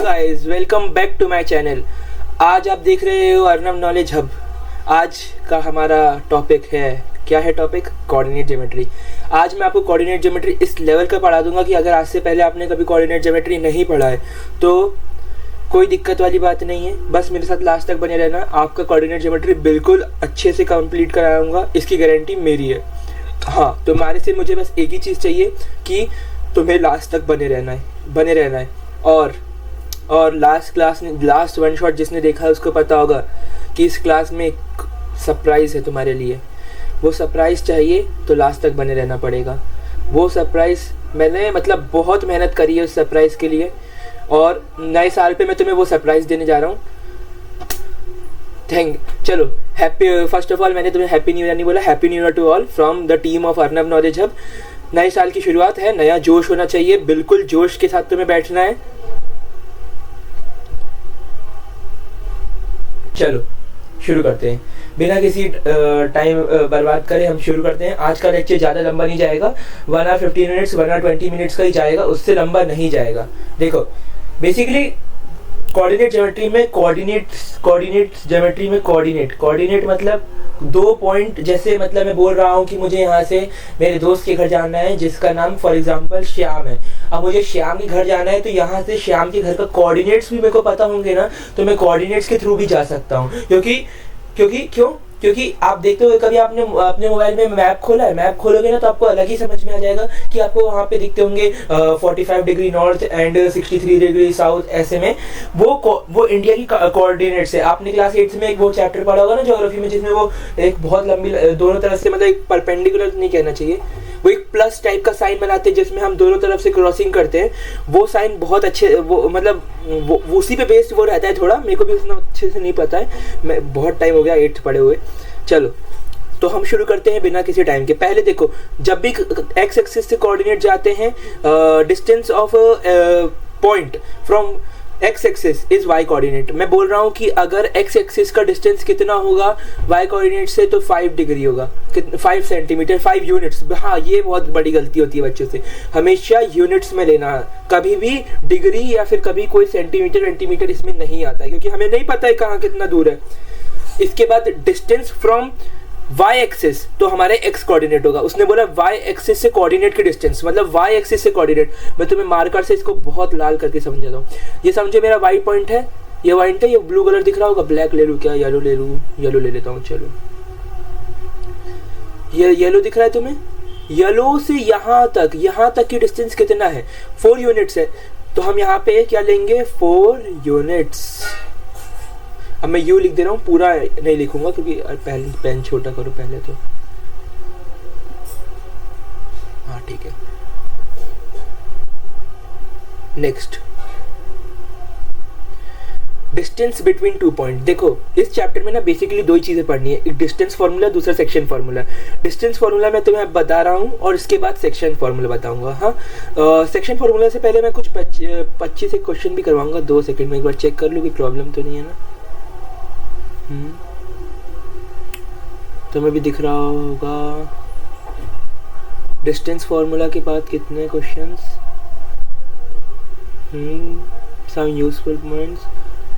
Guys, welcome back to my channel. आज आप देख रहे हो अर्नव नॉलेज हब। आज का हमारा टॉपिक है, क्या है टॉपिक? Coordinate geometry. आज मैं आपको कोऑर्डिनेट ज्योमेट्री इस लेवल का पढ़ा दूंगा कि अगर आज से पहले आपने कभी कोऑर्डिनेट ज्योमेट्री नहीं पढ़ा है तो कोई दिक्कत वाली बात नहीं है। बस मेरे साथ लास्ट तक बने रहना। आपका कोऑर्डिनेट ज्योमेट्री बिल्कुल अच्छे से कंप्लीट कराऊंगा, इसकी गारंटी मेरी है। हाँ, तुम्हारे से मुझे बस एक ही चीज़ चाहिए कि तुम्हें लास्ट तक बने रहना है। और लास्ट वन शॉट जिसने देखा है उसको पता होगा कि इस क्लास में एक सरप्राइज़ है तुम्हारे लिए। वो सरप्राइज़ चाहिए तो लास्ट तक बने रहना पड़ेगा। वो सरप्राइज़ मैंने बहुत मेहनत करी है उस सरप्राइज़ के लिए, और नए साल पे मैं तुम्हें वो सरप्राइज़ देने जा रहा हूँ। चलो हैप्पी, फर्स्ट ऑफ ऑल मैंने तुम्हें हैप्पी न्यू ईयर नहीं बोला, happy new year to all from the team of Arnav knowledge hub. नए साल की शुरुआत है, नया जोश होना चाहिए, बिल्कुल जोश के साथ तुम्हें बैठना है। चलो शुरू करते हैं, बिना किसी टाइम बर्बाद करे हम शुरू करते हैं। आज का लेक्चर ज़्यादा लंबा नहीं जाएगा, 1 आवर 15 मिनट्स 1 आवर 20 मिनट्स का ही जाएगा, उससे लंबा नहीं जाएगा। देखो बेसिकली कोऑर्डिनेट ज्योमेट्री में कोऑर्डिनेट मतलब दो पॉइंट। जैसे मैं बोल रहा हूँ कि मुझे यहाँ से मेरे दोस्त के घर जाना है जिसका नाम फॉर एग्जांपल श्याम है। अब मुझे श्याम के घर जाना है तो यहाँ से श्याम के घर का कोऑर्डिनेट्स भी मेरे को पता होंगे ना, तो मैं कोऑर्डिनेट्स के थ्रू भी जा सकता हूँ। क्योंकि आप देखते हो कभी आपने अपने मोबाइल में मैप खोला है, मैप खोलोगे ना तो आपको अलग ही समझ में आ जाएगा कि आपको वहाँ पे दिखते होंगे 45 degree north and 63 degree south. ऐसे में वो इंडिया की कोऑर्डिनेट्स है। आपने क्लास 8 में एक वो चैप्टर पढ़ा होगा ना ज्योग्राफी में, जिसमें वो एक बहुत लंबी दोनों तरफ से एक परपेंडिकुलर नहीं कहना चाहिए, वो एक प्लस टाइप का साइन बनाते हैं जिसमें हम दोनों तरफ से क्रॉसिंग करते हैं। वो साइन बहुत अच्छे, वो उसी पे बेस्ड वो रहता है। थोड़ा मेरे को भी उतना अच्छे से नहीं पता है, मैं बहुत टाइम हो गया 8th पढ़े हुए। चलो तो हम शुरू करते हैं बिना किसी टाइम के। पहले देखो, जब भी एक्स एक्सिस से कोऑर्डिनेट जाते हैं, distance of point from X axis is Y coordinate. मैं बोल रहा हूँ कि अगर एक्स एक्सिस का डिस्टेंस कितना होगा वाई कोऑर्डिनेट से, तो 5 डिग्री होगा, 5 सेंटीमीटर, 5 यूनिट्स। हाँ, ये बहुत बड़ी गलती होती है बच्चों से, हमेशा यूनिट्स में लेना, कभी भी डिग्री या फिर कभी कोई सेंटीमीटर इसमें नहीं आता है, क्योंकि हमें नहीं पता है कहाँ कितना दूर है। इसके बाद डिस्टेंस फ्रॉम वाई एक्सिस, तो हमारे एक्स कोऑर्डिनेट होगा। उसने बोला वाई एक्सिस से कोऑर्डिनेट की डिस्टेंस, मतलब वाई एक्सिस से कोऑर्डिनेट। मैं तुम्हें मार्कर से इसको बहुत लाल करके समझाता हूँ। ये समझो मेरा वाई पॉइंट है, ये पॉइंट है, ये ब्लू कलर दिख रहा होगा। ब्लैक ले लूँ क्या, येलो ले लूँ? येलो ले लेता हूँ। चलो ये येलो दिख रहा है तुम्हें? येलो से यहाँ तक की डिस्टेंस कितना है? 4 यूनिट्स है। तो हम यहाँ पे क्या लेंगे? 4 यूनिट्स। अब मैं यू लिख दे रहा हूँ, पूरा नहीं लिखूंगा क्योंकि पहले पेन छोटा करो पहले तो। हाँ ठीक है। Next, distance between 2 point. देखो इस चैप्टर में ना बेसिकली 2 ही चीज़ें पढ़नी है, एक डिस्टेंस फार्मूला, दूसरा सेक्शन फार्मूला। डिस्टेंस फार्मूला मैं तुम्हें बता रहा हूँ और इसके बाद सेक्शन फार्मूला बताऊंगा। हाँ, सेक्शन फार्मूला से पहले मैं कुछ 25 एक क्वेश्चन भी करवाऊंगा। 2 सेकंड में एक बार चेक कर लूँ कि प्रॉब्लम तो नहीं है ना। तुम्हें भी दिख रहा होगा डिस्टेंस फार्मूला के बाद कितने questions. Some useful points,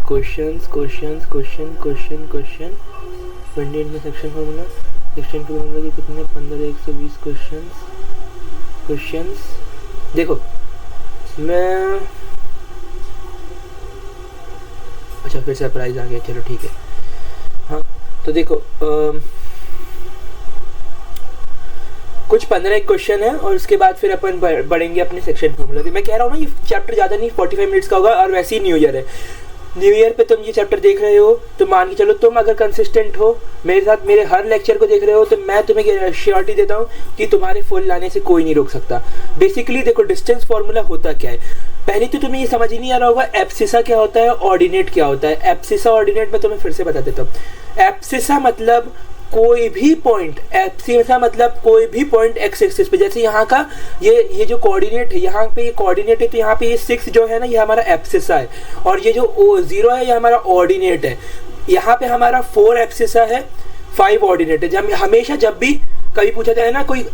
question 28 में सेक्शन फार्मूला के कितने 15 120 क्वेश्चंस। देखो मैं, अच्छा फिर सरप्राइज आ गया, चलो ठीक है। हाँ तो देखो कुछ 15 क्वेश्चन है और उसके बाद फिर अपन बढ़ेंगे अपने सेक्शन फार्मूला पे। मैं कह रहा हूँ ना ये चैप्टर ज़्यादा नहीं, 45 मिनट्स का होगा। और वैसे ही न्यू ईयर है, न्यू ईयर पे तुम ये चैप्टर देख रहे हो तो मान के चलो तुम अगर कंसिस्टेंट हो मेरे साथ, मेरे हर लेक्चर को देख रहे हो, तो मैं तुम्हें श्योरिटी देता हूँ कि तुम्हारे फुल लाने से कोई नहीं रोक सकता। बेसिकली देखो डिस्टेंस फार्मूला होता क्या है, पहले तो तुम्हें ये समझ ही नहीं आ रहा होगा एब्सिसा क्या होता है, ऑर्डिनेट क्या होता है। एब्सिसा ऑर्डिनेट मैं तुम्हें फिर से बता देता हूँ। एब्सिसा मतलब कोई भी पॉइंट, एब्सिसा मतलब कोई भी पॉइंट एक्स एक्सिस पे। जैसे यहाँ का ये जो कोऑर्डिनेट है, यहाँ पे ये कोऑर्डिनेट है, तो यहाँ पे ये 6 जो है ना, ये हमारा एब्सिसा है, और ये जो 0 है ये हमारा ऑर्डिनेट है। यहाँ पे हमारा 4 एब्सिसा है, 5 ऑर्डिनेट है। जब हमेशा जब भी कभी पूछा जाए ना कोई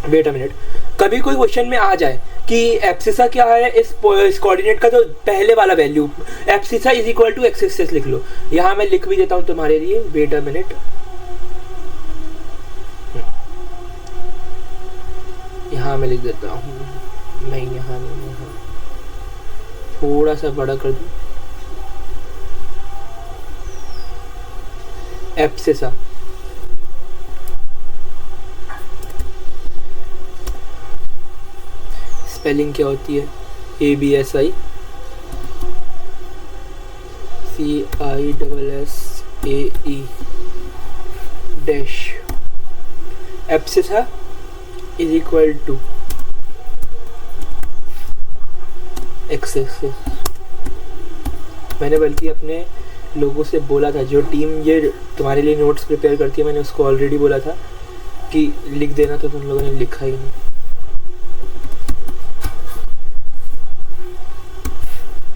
वेट अ मिनट, कभी कोई क्वेश्चन में आ जाए कि एब्सिसा क्या है, इस कोऑर्डिनेट का जो पहले वाला value, abscissa is equal to X axis लिख लो। यहाँ मैं लिख भी देता हूँ तुम्हारे लिए, वेट अ मिनट, यहाँ मैं लिख देता हूँ, नहीं यहाँ नहीं, यहाँ थोड़ा सा बड़ा कर दूँ, एब्सिसा स्पेलिंग क्या होती है, ABSI CISSAE dash, abscissa is equal to X axis. मैंने बल्कि अपने लोगों से बोला था, जो टीम ये तुम्हारे लिए नोट्स प्रिपेयर करती है, मैंने उसको ऑलरेडी बोला था कि लिख देना, तो तुम लोगों ने लिखा ही नहीं।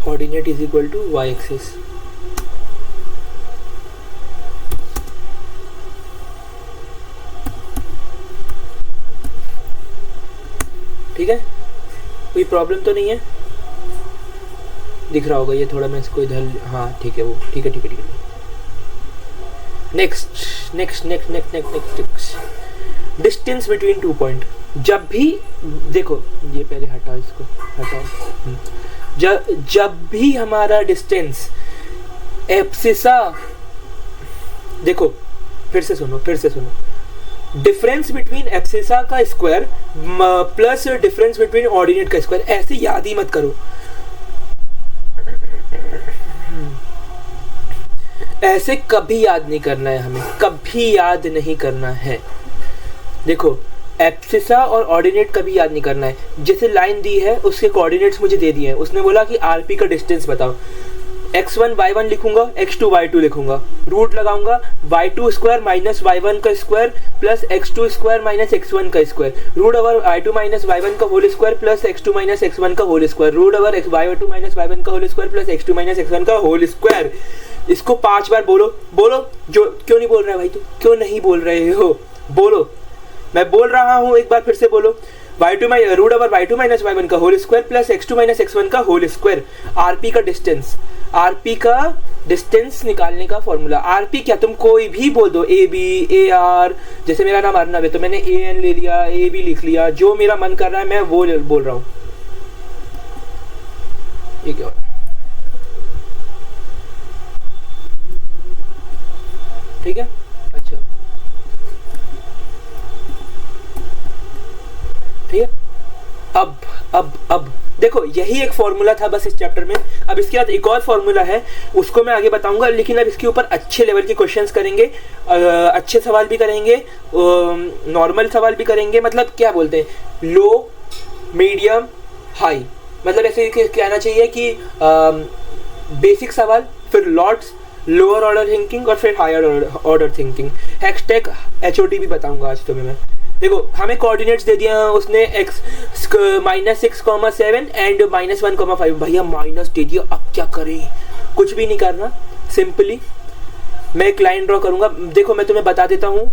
Coordinate is equal to y axis. ठीक है, कोई प्रॉब्लम तो नहीं है, दिख रहा होगा ये थोड़ा, मैं इसको इधर, हाँ ठीक है, वो ठीक है ठीक है ठीक है। Next next next next next next distance between 2 point. जब भी देखो, ये पहले हटाओ, इसको हटाओ, जब भी हमारा डिस्टेंस एब्सिसा, देखो फिर से सुनो, डिफरेंस बिटवीन एब्सिसा का square plus difference between ordinate का स्क्वायर, ऐसे याद ही मत करो, ऐसे कभी याद नहीं करना है, हमें कभी याद नहीं करना है। देखो एब्सिसा और ऑर्डिनेट कभी याद नहीं करना है। जैसे लाइन दी है, उसके कोऑर्डिनेट्स मुझे दे दिए हैं, उसने बोला कि आरपी का डिस्टेंस बताओ, x1 y1 लिखूंगा, x2 y2 लिखूंगा, रूट लगाऊंगा, y2 स्क्वायर माइनस y1 का square plus x2 square minus x1 का square, root over y2 minus y1 का whole square plus x2 minus x1 का whole square, root over y2 minus y1 का whole square plus x2 minus x1 का whole square. इसको 5 बार बोलो, जो क्यों नहीं बोल रहे भाई, तू क्यों नहीं बोल रहे हो, बोलो, मैं बोल रहा हूँ, एक बार फिर से बोलो, y2 root over y2 minus y1 का whole square plus x2 minus x1 का होल स्क्वायर। आरपी का डिस्टेंस निकालने का फॉर्मूला, आरपी क्या, तुम कोई भी बोल दो, AB AR, जैसे मेरा नाम अर्नव है तो मैंने AN ले लिया, AB लिख लिया, जो मेरा मन कर रहा है मैं वो बोल रहा हूँ। ये क्या, ठीक है, अच्छा ठीक है। अब देखो, यही एक फॉर्मूला था बस इस चैप्टर में। अब इसके बाद एक और फॉर्मूला है, उसको मैं आगे बताऊंगा, लेकिन अब इसके ऊपर अच्छे लेवल के क्वेश्चंस करेंगे, अच्छे सवाल भी करेंगे, नॉर्मल सवाल भी करेंगे, मतलब क्या बोलते हैं, लो मीडियम हाई, मतलब ऐसे कहना चाहिए कि बेसिक सवाल, फिर लॉट्स, लोअर ऑर्डर थिंकिंग और फिर higher order thinking. Hashtag HOT भी बताऊंगा आज तुम्हें मैं। देखो हमें कोऑर्डिनेट्स दे दिया उसने, x -6,7 एंड -1,5, भैया माइनस दे दिया, अब क्या करें, कुछ भी नहीं करना, सिंपली मैं एक लाइन ड्रॉ करूंगा। देखो मैं तुम्हें बता देता हूँ,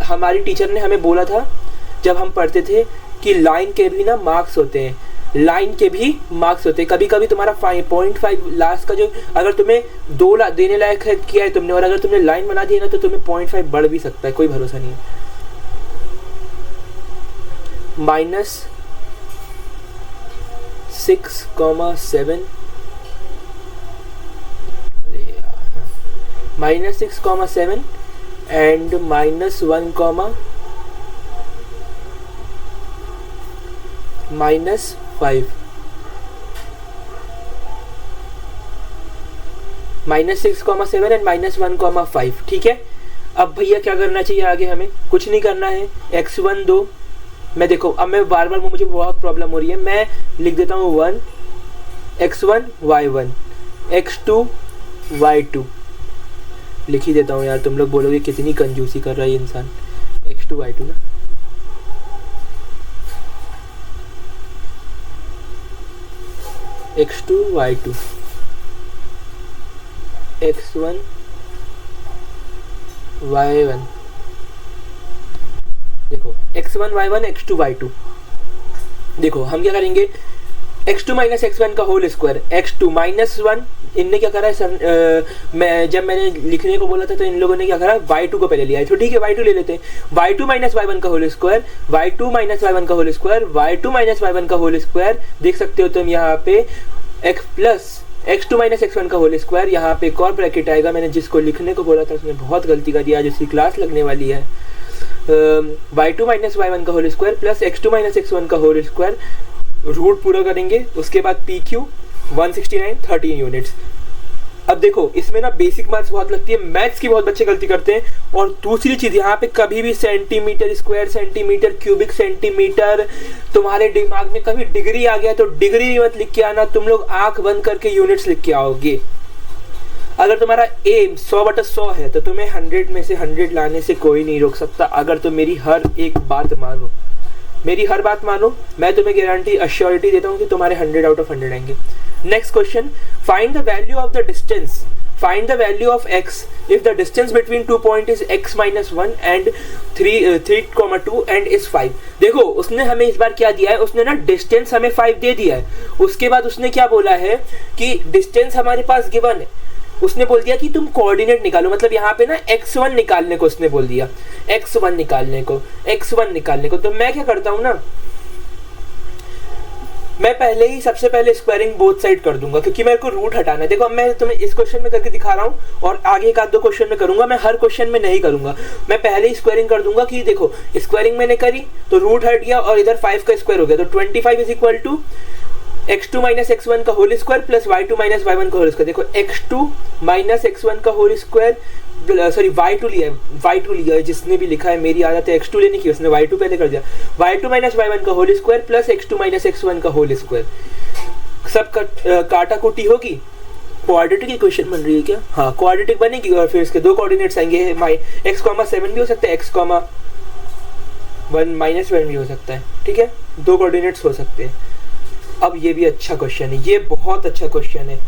हमारी टीचर ने हमें बोला था जब हम पढ़ते थे कि लाइन के भी ना मार्क्स होते हैं, लाइन के भी मार्क्स होते हैं। कभी कभी तुम्हारा 5.5 लास्ट का जो, अगर तुम्हें 2 देने लायक है किया है तुमने, और अगर तुमने लाइन बना दी है ना तो तुम्हें 0.5 बढ़ भी सकता है, कोई भरोसा नहीं है। -6,7 -6,7 एंड -1, -5, -6,7 एंड -1,5, ठीक है। अब भैया क्या करना चाहिए आगे, हमें कुछ नहीं करना है, x1 दो, मैं देखो अब मैं बार मुझे बहुत प्रॉब्लम हो रही है, मैं लिख देता हूँ 1 x1 y1 x2 y2 लिख ही देता हूँ यार, तुम लोग बोलोगे कितनी कंजूसी कर रहा है ये इंसान, x2 y2 ना, x2 y2 x1 y1, देखो x1 y1 x2 y2, देखो हम क्या करेंगे, x2 माइनस x1 का होल स्क्वायर, x2 माइनस 1, इनने क्या करा है सर, मैंने लिखने को बोला था तो इन लोगों ने क्या करा, y2 को पहले लिया है, तो ठीक है y2 ले लेते हैं, y2 माइनस y1 का whole square, y2 minus y1 का whole square, y2 minus y1 का होल स्क्वायर, देख सकते हो तुम यहाँ पे x plus x2 minus x1 का होल स्क्वायर, यहाँ पे एक और ब्रैकेट आएगा, मैंने जिसको लिखने को बोला था उसने बहुत गलती कर दिया, आज उसकी क्लास लगने वाली है, y2 माइनस y1 का whole square plus x2 minus x1 का होल स्क्वायर, रूट पूरा करेंगे, उसके बाद PQ 169 13 यूनिट्स। अब देखो इसमें ना बेसिक मैथ्स बहुत लगती है, मैथ्स की बहुत बच्चे गलती करते हैं, और दूसरी चीज यहाँ पे कभी भी centimetre square, centimetre cubic centimetre, तुम्हारे दिमाग में कभी डिग्री आ गया तो डिग्री मत लिख के आना, तुम लोग आंख बंद करके यूनिट्स लिख के आओगे। अगर तुम्हारा एम 100/100 है तो तुम्हें 100 में से 100 लाने से कोई नहीं रोक सकता, अगर तुम मेरी हर एक बात मानो, मेरी हर बात मानो, मैं तुम्हें गारंटी अश्योरिटी देता हूँ कि तुम्हारे 100 आउट ऑफ 100 आएंगे। Next question, find the value of the distance, find the value of x if the distance between 2 point is x minus 1 and 3,2 and is 5। देखो उसने हमें इस बार क्या दिया है, उसने ना डिस्टेंस हमें 5 दे दिया है, उसके बाद उसने क्या बोला है कि डिस्टेंस हमारे पास गिवन है, उसने बोल दिया कि तुम कोऑर्डिनेट निकालो, मतलब यहाँ पे ना x1 निकालने को उसने बोल दिया, x1 निकालने को, तो मैं क्या करता हूँ ना, मैं पहले ही सबसे पहले स्क्वायरिंग बोथ साइड कर दूंगा, क्योंकि मेरे को रूट हटाना है। देखो अब मैं तुम्हें इस क्वेश्चन में करके दिखा रहा हूँ और आगे एक आध दो क्वेश्चन में करूंगा, मैं हर क्वेश्चन में नहीं करूंगा, मैं पहले ही स्क्वायरिंग कर दूंगा कि देखो स्क्वायरिंग मैंने करी तो रूट हट गया और इधर 5 का स्क्वायर हो गया, तो 25 is equal to x2 minus x1 का whole square plus y2 minus y1 का होल स्क्वायर। देखो x2 माइनस x1 का होल स्क्वायर, सॉरी y2 लिया है, जिसने भी लिखा है, मेरी आदत है x2 लेने की, उसने y2 पहले कर दिया, y2 माइनस y1 का whole square plus x2 minus x1 का होल स्क्वायर, सब काटा कुटी होगी, क्वाड्रेटिक इक्वेशन बन रही है क्या, हाँ क्वाड्रेटिक बनेगी, और फिर इसके दो कोऑर्डिनेट्स आएंगे, x,7 भी हो सकता है, x,1 माइनस 1 भी हो सकता है, ठीक है, दो कोऑर्डिनेट्स हो सकते हैं। अब ये भी अच्छा क्वेश्चन है, ये बहुत अच्छा क्वेश्चन है,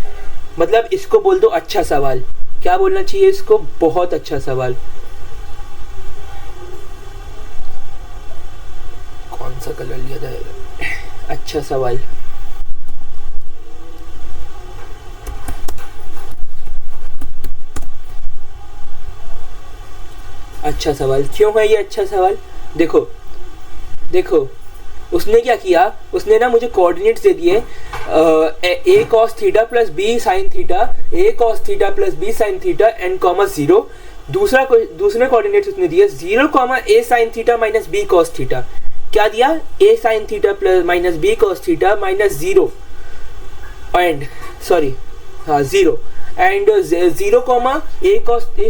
मतलब इसको बोल दो अच्छा सवाल, क्या बोलना चाहिए इसको, बहुत अच्छा सवाल। कौन सा कलर लिया जाएगा, अच्छा सवाल, अच्छा सवाल क्यों है ये अच्छा सवाल, देखो उसने क्या किया, उसने ना मुझे कोऑर्डिनेट्स दे दिए, a cos theta plus b sin theta, a cos theta plus b sin theta and comma 0। दूसरे कोऑर्डिनेट्स उसने दिए 0 comma a sin theta minus b cos theta, क्या दिया, a sin theta plus minus b cos theta minus 0 and sorry हाँ 0 and 0 comma a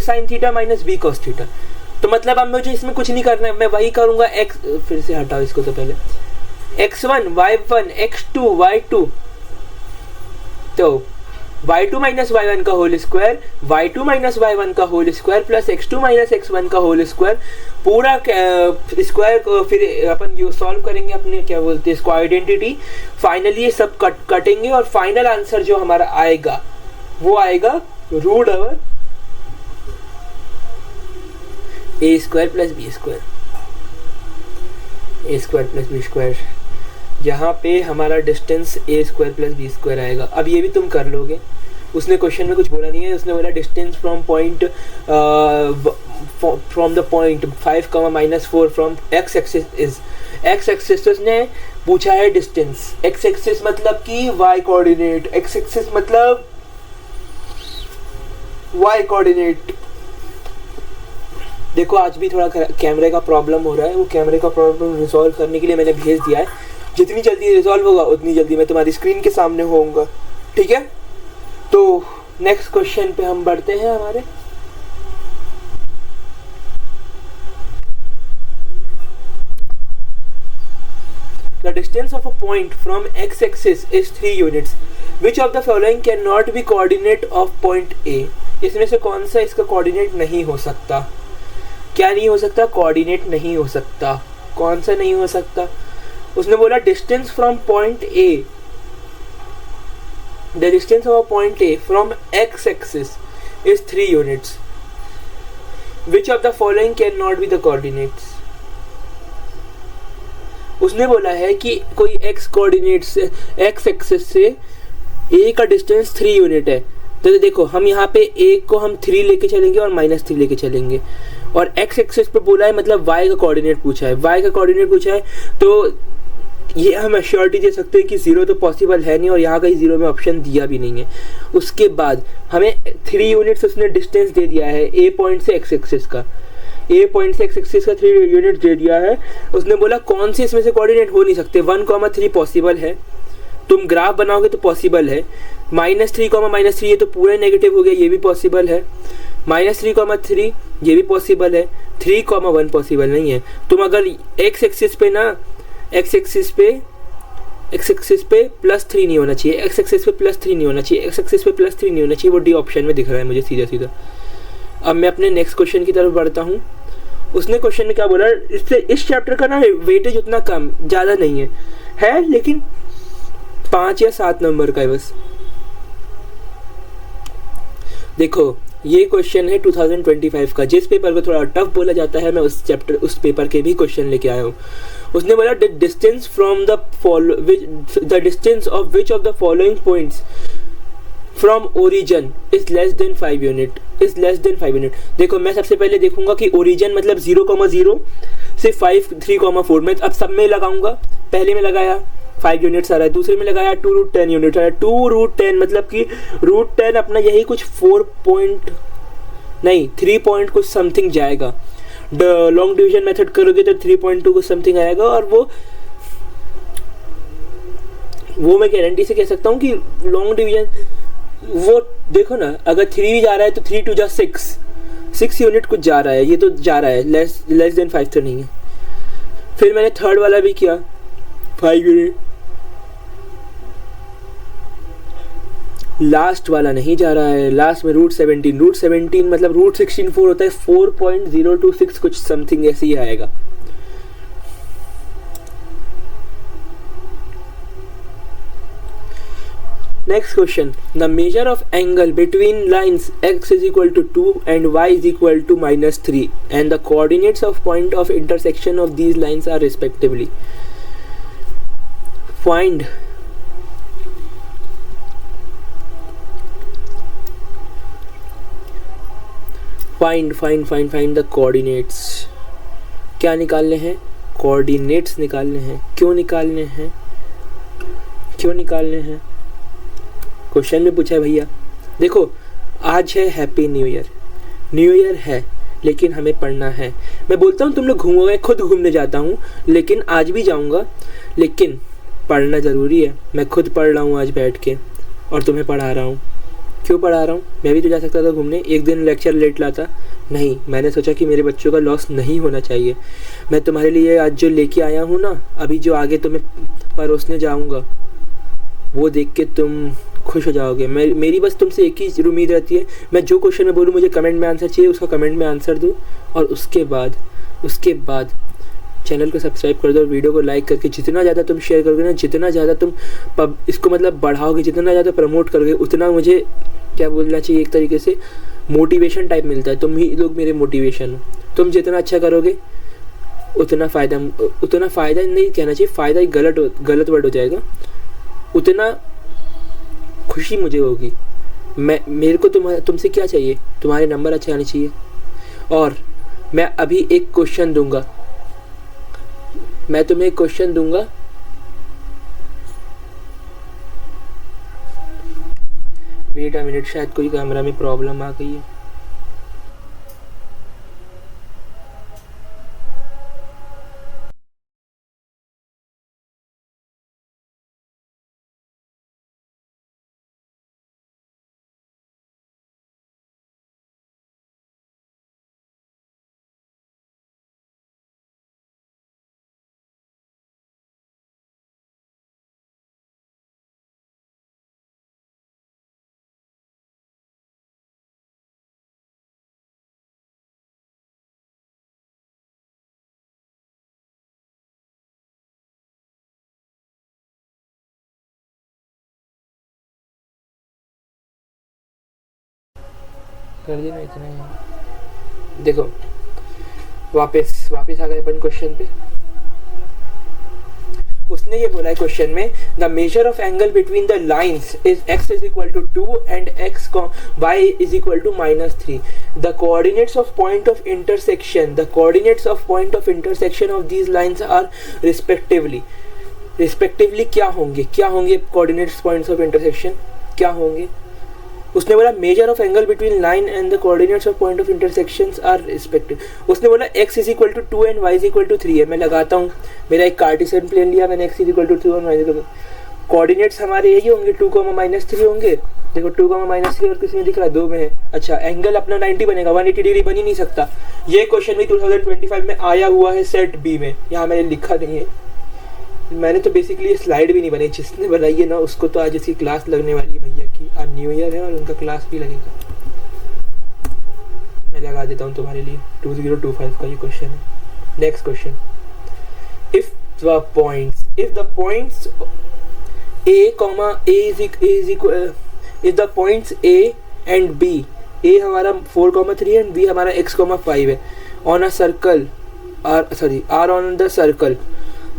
sin theta minus b cos theta. तो मतलब अब मुझे इसमें कुछ नहीं करना है, मैं वही करूंगा, x फिर से हटाओ इसको, तो पहले x1 y1 x2 y2, तो y2 माइनस y1 का whole square, y2 minus y1 का whole square plus x2 minus x1 का होल स्क्वायर, पूरा स्क्वायर को फिर अपन ये सॉल्व करेंगे अपने क्या बोलते हैं इसको आइडेंटिटी, फाइनली ये सब कटेंगे और फाइनल आंसर जो हमारा आएगा वो आएगा रूट ओवर ए स्क्वायर प्लस बी स्क्वायर, ए स्क्वायर प्लस बी स्क्वायर, यहाँ पे हमारा डिस्टेंस ए स्क्वायर प्लस बी स्क्वायर आएगा। अब ये भी तुम कर लोगे, उसने क्वेश्चन में कुछ बोला नहीं है, उसने बोला distance from point from the point 5, -4 from X axis is, x axis ने पूछा है डिस्टेंस, एक्स एक्सिस मतलब कि वाई कोऑर्डिनेट, एक्स एक्सिस मतलब वाई कोऑर्डिनेट। देखो आज भी थोड़ा कैमरे का प्रॉब्लम हो रहा है, वो कैमरे का प्रॉब्लम रिजॉल्व करने के लिए मैंने भेज दिया है, जितनी जल्दी रिजॉल्व होगा उतनी जल्दी मैं तुम्हारी स्क्रीन के सामने होऊंगा, ठीक है। तो नेक्स्ट क्वेश्चन पे हम बढ़ते हैं हमारे, The distance of a point from x-axis is 3 units. Which of the following cannot be coordinate of point A? इसमें से कौन सा इसका कोऑर्डिनेट नहीं हो सकता, क्या नहीं हो सकता, कोऑर्डिनेट नहीं हो सकता, कौन सा नहीं हो सकता, उसने बोला distance from point A, the distance of point A from X axis is 3 units, which of the following can not be the coordinates. उसने बोला है कि कोई एक्स कोऑर्डिनेट से एक्स एक्सिस से ए का डिस्टेंस 3 यूनिट है। तो देखो हम यहाँ पे ए को हम 3 लेके चलेंगे और -3 लेके चलेंगे, और एक्स एक्सिस पे बोला है मतलब वाई का कोऑर्डिनेट पूछा है, वाई का कोऑर्डिनेट पूछा है, तो ये हम एश्योरिटी दे सकते हैं कि 0 तो पॉसिबल है नहीं, और यहाँ का 0 में ऑप्शन दिया भी नहीं है। उसके बाद हमें 3 यूनिट्स उसने डिस्टेंस दे दिया है ए पॉइंट से एक्स एक्सिस का, ए पॉइंट से एक्स एक्सिस का 3 यूनिट दे दिया है। उसने बोला कौन से इसमें से कोऑर्डिनेट हो नहीं सकते, 1,3 पॉसिबल है, तुम ग्राफ बनाओगे तो पॉसिबल है, -3, -3 ये तो पूरा नेगेटिव हो गया, ये भी पॉसिबल है, -3, ये भी पॉसिबल है, 3, 1 पॉसिबल नहीं है। तुम अगर एक्स एक्सिस पे +3 नहीं होना चाहिए, एक्स एक्सिस पे +3 नहीं होना चाहिए, एक्स एक्सिस पे +3 नहीं होना चाहिए, वो डी ऑप्शन में दिख रहा है मुझे सीधा सीधा। अब मैं अपने नेक्स्ट क्वेश्चन की तरफ बढ़ता हूँ। उसने क्वेश्चन में क्या बोला, इससे इस चैप्टर का ना वेटेज उतना कम ज़्यादा नहीं है लेकिन 5 या 7 नंबर का है बस। देखो ये क्वेश्चन है 2025 का, जिस पेपर को थोड़ा टफ बोला जाता है मैं उस पेपर के भी क्वेश्चन लेके आया हूँ। उसने बोला the distance from the distance of which of the following points from origin is less than 5 unit. देखो मैं सबसे पहले देखूंगा कि ओरिजिन मतलब 0,0 से 5, 3,4 मैं अब सब में लगाऊंगा। पहले में लगाया 5 यूनिट्स आ रहा है, दूसरे में लगाया 2√10 यूनिट आ रहा है। 2√10 मतलब कि √10 अपना यही कुछ 3 पॉइंट कुछ समथिंग जाएगा। लॉन्ग डिवीजन मेथड करोगे तो 3.2 कुछ समथिंग आएगा, और वो मैं गारंटी से कह सकता हूँ कि लॉन्ग डिवीजन वो देखो ना, अगर 3 भी जा रहा है तो 3 2 6 यूनिट कुछ जा रहा है, ये तो जा रहा है, लेस देन 5 तो नहीं है। फिर मैंने थर्ड वाला भी किया 5 यूनिट, लास्ट वाला नहीं जा रहा है, लास्ट में √17 मतलब √16 4 होता है, 4.026 कुछ समथिंग ऐसे ही आएगा। Next question, the measure of angle between lines x is equal to 2 and y is equal to -3 and the coordinates of point of intersection of these lines are respectively. Find the coordinates. क्या निकालने हैं? coordinates निकालने हैं। क्यों निकालने हैं? Question में पूछा है भैया। देखो आज है हैप्पी न्यू ईयर है, लेकिन हमें पढ़ना है। मैं बोलता हूँ तुम लोग घूमोगे, खुद घूमने जाता हूँ, लेकिन आज भी जाऊँगा, लेकिन पढ़ना ज़रूरी है। मैं खुद पढ़ रहा हूँ आज बैठ के, और तुम्हें पढ़ा रहा हूँ। क्यों पढ़ा रहा हूँ? मैं भी तो जा सकता था घूमने, एक दिन लेक्चर लेट लाता नहीं। मैंने सोचा कि मेरे बच्चों का लॉस नहीं होना चाहिए। मैं तुम्हारे लिए आज जो लेके आया हूँ ना, अभी जो आगे तुम्हें परोसने जाऊँगा, वो देख के तुम खुश हो जाओगे। मेरी बस तुमसे एक ही उम्मीद रहती है, मैं जो क्वेश्चन में बोलूँ मुझे कमेंट में आंसर चाहिए, उसका कमेंट में आंसर दूँ, और उसके बाद चैनल को सब्सक्राइब कर दो और वीडियो को लाइक करके जितना ज़्यादा तुम शेयर करोगे ना, जितना ज़्यादा तुम इसको मतलब बढ़ाओगे, जितना ज़्यादा प्रमोट करोगे, उतना मुझे क्या बोलना चाहिए, एक तरीके से मोटिवेशन टाइप मिलता है। तुम ही लोग मेरे मोटिवेशन हो। तुम जितना अच्छा करोगे उतना फ़ायदा नहीं कहना चाहिए, फ़ायदा ही गलत वर्ड हो जाएगा, उतना खुशी मुझे होगी। मेरे को तुमसे क्या चाहिए? तुम्हारे नंबर अच्छे आने चाहिए। और मैं अभी एक क्वेश्चन दूंगा, मैं तुम्हें एक क्वेश्चन दूंगा, वेट अ मिनट, शायद कोई कैमरा में प्रॉब्लम आ गई है। कर देना इतना ही। देखो वापस आ गए अपन क्वेश्चन पे। उसने ये बोला है क्वेश्चन में, the measure of angle between the lines is x is equal to 2 and x y is equal to -3. The coordinates of point of intersection, the coordinates of point of intersection of these lines are respectively क्या होंगे coordinates points of intersection क्या होंगे? उसने बोला measure of angle between line and the coordinates of point of intersections are respective. उसने बोला x is equal to 2 and y is equal to 3 है. मैं लगाता हूँ, मेरा एक कार्टेशियन प्लेन लिया मैंने, x इज इक्वल टू 2 और y is equal to, coordinates हमारे यही होंगे 2, -3 होंगे. देखो 2, -3 और किसी में दिख रहा है 2 में है. अच्छा एंगल अपना 90 बनेगा, 180 डिग्री बन ही नहीं सकता. ये क्वेश्चन भी 2025 में आया हुआ है सेट बी में. यहाँ मैंने लिखा नहीं है, मैंने तो बेसिकली स्लाइड भी नहीं बनाई. जिसने बनाई है ना उसको तो आज इसकी क्लास लगने वाली है भैया की. आज न्यू ईयर है और उनका क्लास भी लगेगा. मैं लगा देता हूँ तुम्हारे लिए. 2025 का ये क्वेश्चन है. Next question, if the points if the points A and B, A हमारा 4,3 एंड B हमारा x,5 है, on a circle are on the circle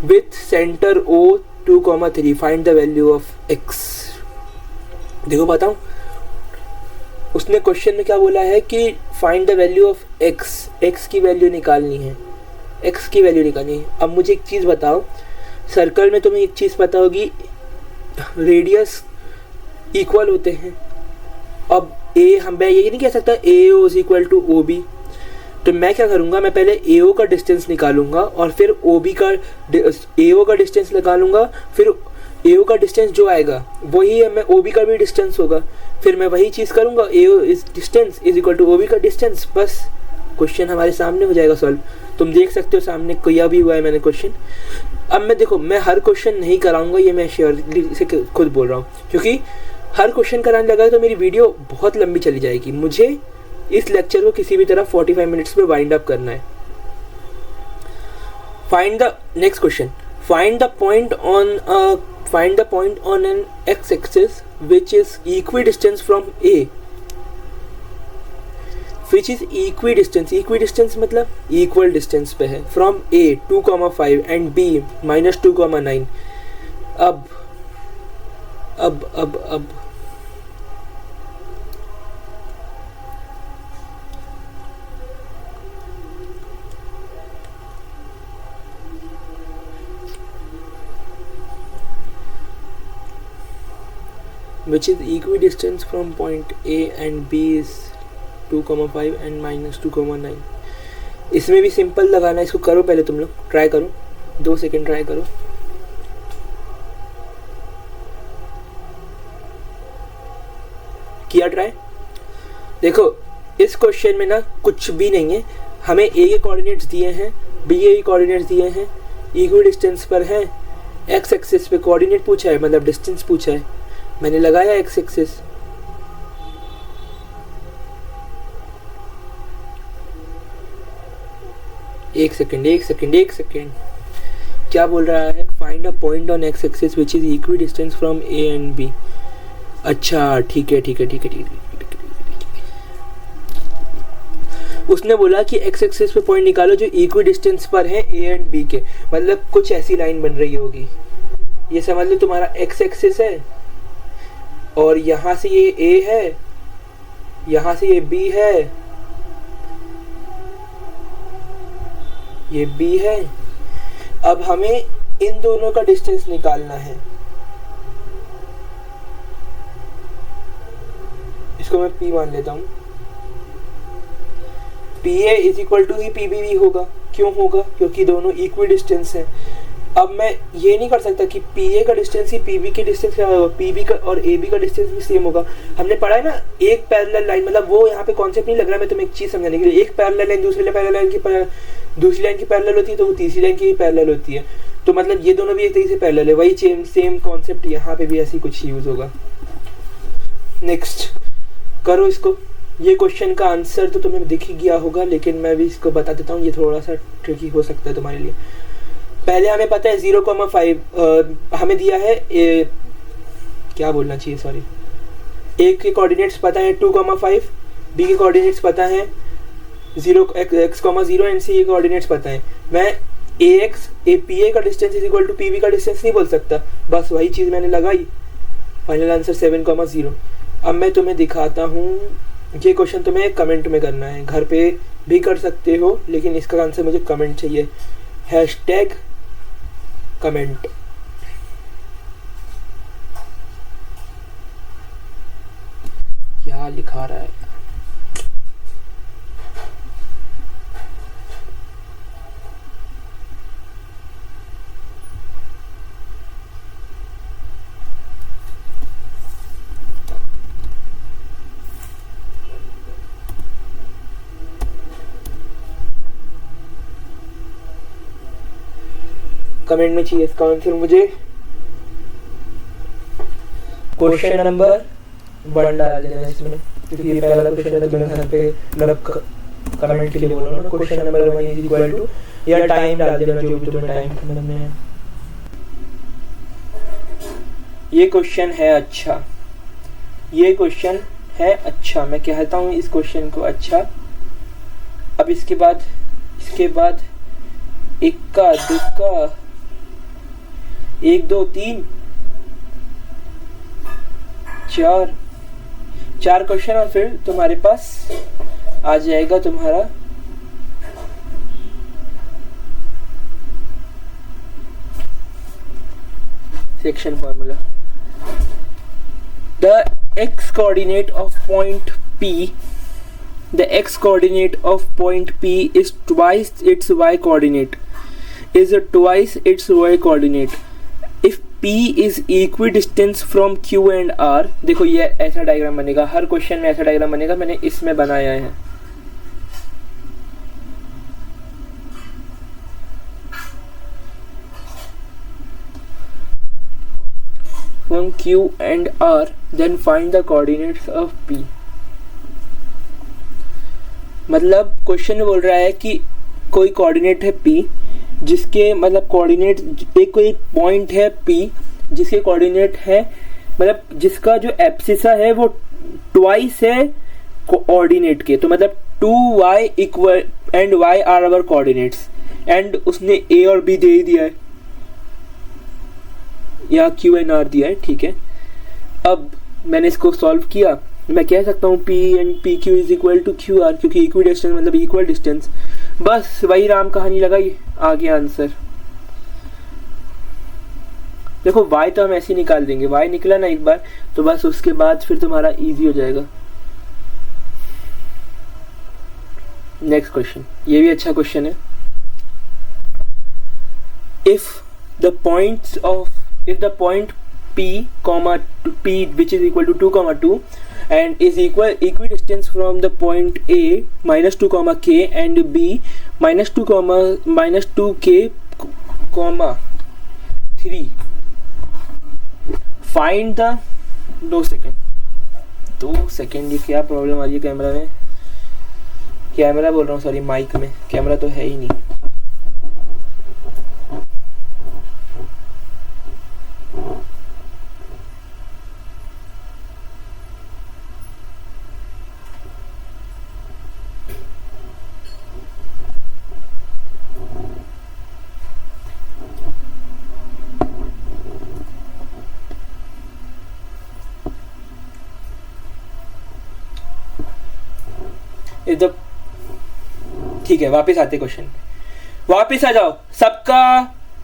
with center O 2,3, find the value of x. देखो बताऊं, उसने question में क्या बोला है कि find the value of x की वैल्यू निकालनी है. अब मुझे एक चीज़ बताओ, सर्कल में तुम्हें एक चीज़ पता होगी, रेडियस इक्वल होते हैं. अब मैं ये नहीं कह सकता AO is equal to OB. तो मैं क्या करूँगा, मैं पहले AO का डिस्टेंस निकालूंगा और फिर AO का डिस्टेंस निकालूंगा. फिर AO का डिस्टेंस जो आएगा वही है, मैं OB का भी डिस्टेंस होगा. फिर मैं वही चीज़ करूँगा, AO is distance is equal to OB का डिस्टेंस. बस क्वेश्चन हमारे सामने हो जाएगा सॉल्व. तुम देख सकते हो सामने किया भी हुआ है मैंने क्वेश्चन. अब मैं देखो, मैं हर क्वेश्चन नहीं कराऊंगा, ये मैं श्योरली से खुद बोल रहा हूँ, क्योंकि हर क्वेश्चन कराने लगा तो मेरी वीडियो बहुत लंबी चली जाएगी. मुझे इस लेक्चर को किसी भी तरह 45 मिनट्स में वाइंड अप करना है. Find the next question, find the point on an x axis which is equidistance from A, which is equidistance मतलब इक्वल डिस्टेंस पे है, फ्रॉम A 2,5 एंड B -2,9. अब which is equidistant from point A and B is 2,5 and -2,9. इसमें भी simple लगाना है. इसको करो पहले, तुम लोग ट्राई करो, 2 सेकेंड ट्राई करो. किया ट्राई? देखो इस क्वेश्चन में ना कुछ भी नहीं है. हमें A के कोऑर्डिनेट्स दिए हैं, B के कोऑर्डिनेट्स दिए हैं, इक्वी डिस्टेंस पर है, x एक्सिस पे कोऑर्डिनेट पूछा है, मतलब डिस्टेंस पूछा है. मैंने लगाया x एक्सिस. एक सेकेंड क्या बोल रहा है? Find a point on x axis which is equi distance from A and B. अच्छा ठीक है. उसने बोला कि x एक्सिस पे पॉइंट निकालो जो इक्वी डिस्टेंस पर है A एंड B के. मतलब कुछ ऐसी लाइन बन रही होगी. ये समझ लो तुम्हारा x एक्सिस है और यहाँ से ये A है, यहाँ से ये B है, ये B है. अब हमें इन दोनों का डिस्टेंस निकालना है. इसको मैं P मान लेता हूँ. PA इज इक्वल टू ही PB भी होगा. क्यों होगा? क्योंकि दोनों इक्वी डिस्टेंस हैं. अब मैं ये नहीं कर सकता कि PA का डिस्टेंस ही PB के डिस्टेंस क्या होगा, PB का और AB का डिस्टेंस भी सेम होगा. हमने पढ़ा है ना, एक पैरेलल लाइन, मतलब वो यहाँ पे कॉन्सेप्ट नहीं लग रहा. मैं तुम्हें एक चीज़ समझाने के लिए, एक पैरेलल लाइन दूसरी लाइन की पैरेलल होती है तो वो तीसरी लाइन की भी पैरेलल होती है. तो मतलब ये दोनों भी एक तरीके से पैरेलल है. वही सेम कॉन्सेप्ट यहाँ पे भी ऐसी कुछ यूज होगा. नेक्स्ट करो इसको. ये क्वेश्चन का आंसर तो तुम्हें दिख ही गया होगा, लेकिन मैं भी इसको बता देता हूँ. ये थोड़ा सा ट्रिकी हो सकता है तुम्हारे लिए. पहले हमें पता है 0,5 हमें दिया है क्या बोलना चाहिए, सॉरी, A के कोऑर्डिनेट्स पता है 2,5, B के कोऑर्डिनेट्स पता है 0 x,0 एंड C के कोऑर्डिनेट्स पता है. मैं ए एक्स ए पी ए का distance is equal to P B का डिस्टेंस नहीं बोल सकता, बस वही चीज़ मैंने लगाई, फाइनल आंसर 7,0। अब मैं तुम्हें दिखाता हूँ, ये क्वेश्चन तुम्हें कमेंट में करना है, घर पे भी कर सकते हो, लेकिन इसका आंसर मुझे कमेंट चाहिए, हैशटैग कमेंट। क्या लिखा रहा है? कमेंट में चाहिए इसका आंसर मुझे। क्वेश्चन नंबर 1 डाल देना इसमें, क्योंकि ये पहला क्वेश्चन है तो मैं घर पे मतलब कमेंट के लिए बोल रहा हूँ। Question number 1 is equal to, या टाइम डाल देना जो भी तुम्हें टाइम समझ में है। ये क्वेश्चन है अच्छा, ये क्वेश्चन है अच्छा, मैं कहता हूँ इस क्वेश्चन को अच्छा। अब इसके बाद इक्का दुक्का 1 2 3 4 क्वेश्चन और फिर तुम्हारे पास आ जाएगा तुम्हारा section formula. The x coordinate of point P, the x coordinate of point P is twice its y coordinate, is twice its y coordinate if P is equidistant from Q and R। देखो ये ऐसा diagram बनेगा, हर question में ऐसा diagram बनेगा, मैंने इसमें बनाया है। From Q and R, then find the coordinates of P। मतलब क्वेश्चन बोल रहा है कि कोई कोऑर्डिनेट है P, जिसके मतलब कोऑर्डिनेट एक कोई पॉइंट है P जिसके कोऑर्डिनेट है, मतलब जिसका जो एब्सिसा है वो ट्वाइस है कोऑर्डिनेट के, तो मतलब 2y equal and y are our coordinates, and उसने a और b दे ही दिया है, या Q एंड R दिया है, ठीक है। अब मैंने इसको सॉल्व किया, मैं कह सकता हूँ P and P Q is equal to Q R, क्योंकि इक्वी डिस्टेंस मतलब इक्वल डिस्टेंस, बस वही राम कहानी लगाई, आ गया आंसर। देखो y तो हम ऐसे ही निकाल देंगे, y निकला ना एक बार तो बस उसके बाद फिर तुम्हारा इजी हो जाएगा। नेक्स्ट क्वेश्चन, ये भी अच्छा क्वेश्चन है। If the point P which is equal to 2, 2 and is equidistant from the point A -2, K and B -2K, 3 find the 2 second, ये क्या प्रॉब्लम आ रही है कैमरा में, कैमरा बोल रहा हूँ सॉरी, माइक में, कैमरा तो है ही नहीं। ठीक है, वापस आते क्वेश्चन पे, वापस आ जाओ, सबका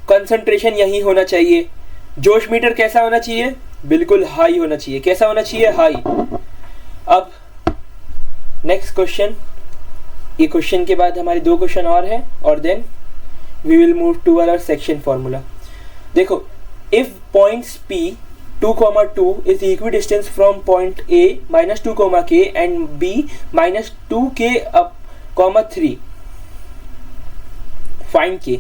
कंसंट्रेशन यही होना चाहिए। जोश मीटर कैसा होना चाहिए, बिल्कुल हाई होना चाहिए, कैसा होना चाहिए, हाई। अब नेक्स्ट क्वेश्चन, ये क्वेश्चन के बाद हमारे 2 क्वेश्चन और हैं, और then we will move to our section formula. देखो, if points P 2, 2 is equidistant from point A -2, K and B -2K, 3 find की।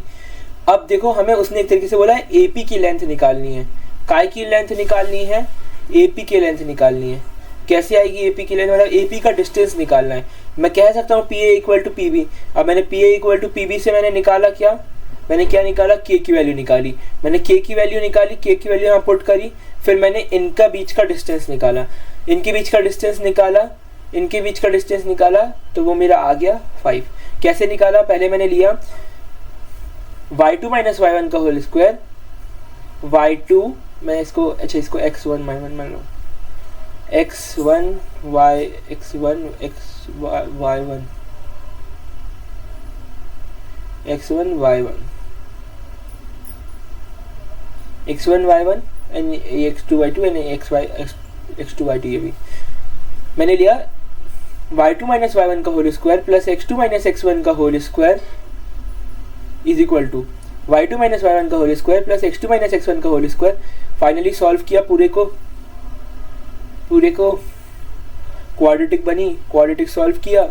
अब देखो, हमें उसने एक तरीके से बोला है AP की लेंथ निकालनी है। काय की लेंथ निकालनी है, AP की लेंथ निकालनी है। कैसे आएगी AP की लेंथ, मतलब AP का डिस्टेंस निकालना है। मैं कह सकता हूँ PA इक्वल टू PB। अब मैंने PA इक्वल टू PB से मैंने निकाला क्या, मैंने क्या निकाला, K की वैल्यू निकाली। मैंने K की वैल्यू निकाली, K की वैल्यू यहाँ पुट करी, फिर मैंने इनका बीच का डिस्टेंस निकाला, इनके बीच का डिस्टेंस निकाला, इनके बीच का डिस्टेंस निकाला, तो वो मेरा आ गया 5। कैसे निकाला, पहले मैंने लिया y2 माइनस y1 का होल स्क्वायर, y2 मैं इसको अच्छा इसको x1 y1 मान लो, x1 y1 x1 y1 x1 y1 x1 y1 and x2 y2 and x2 y2, ये भी मैंने लिया y2 माइनस y1 का whole square plus x2 minus x1 का whole square is equal to y2 minus y1 का whole square plus x2 minus x1 का whole square. Finally solve किया पूरे को क्वाड्रेटिक बनी, क्वाड्रेटिक सॉल्व किया,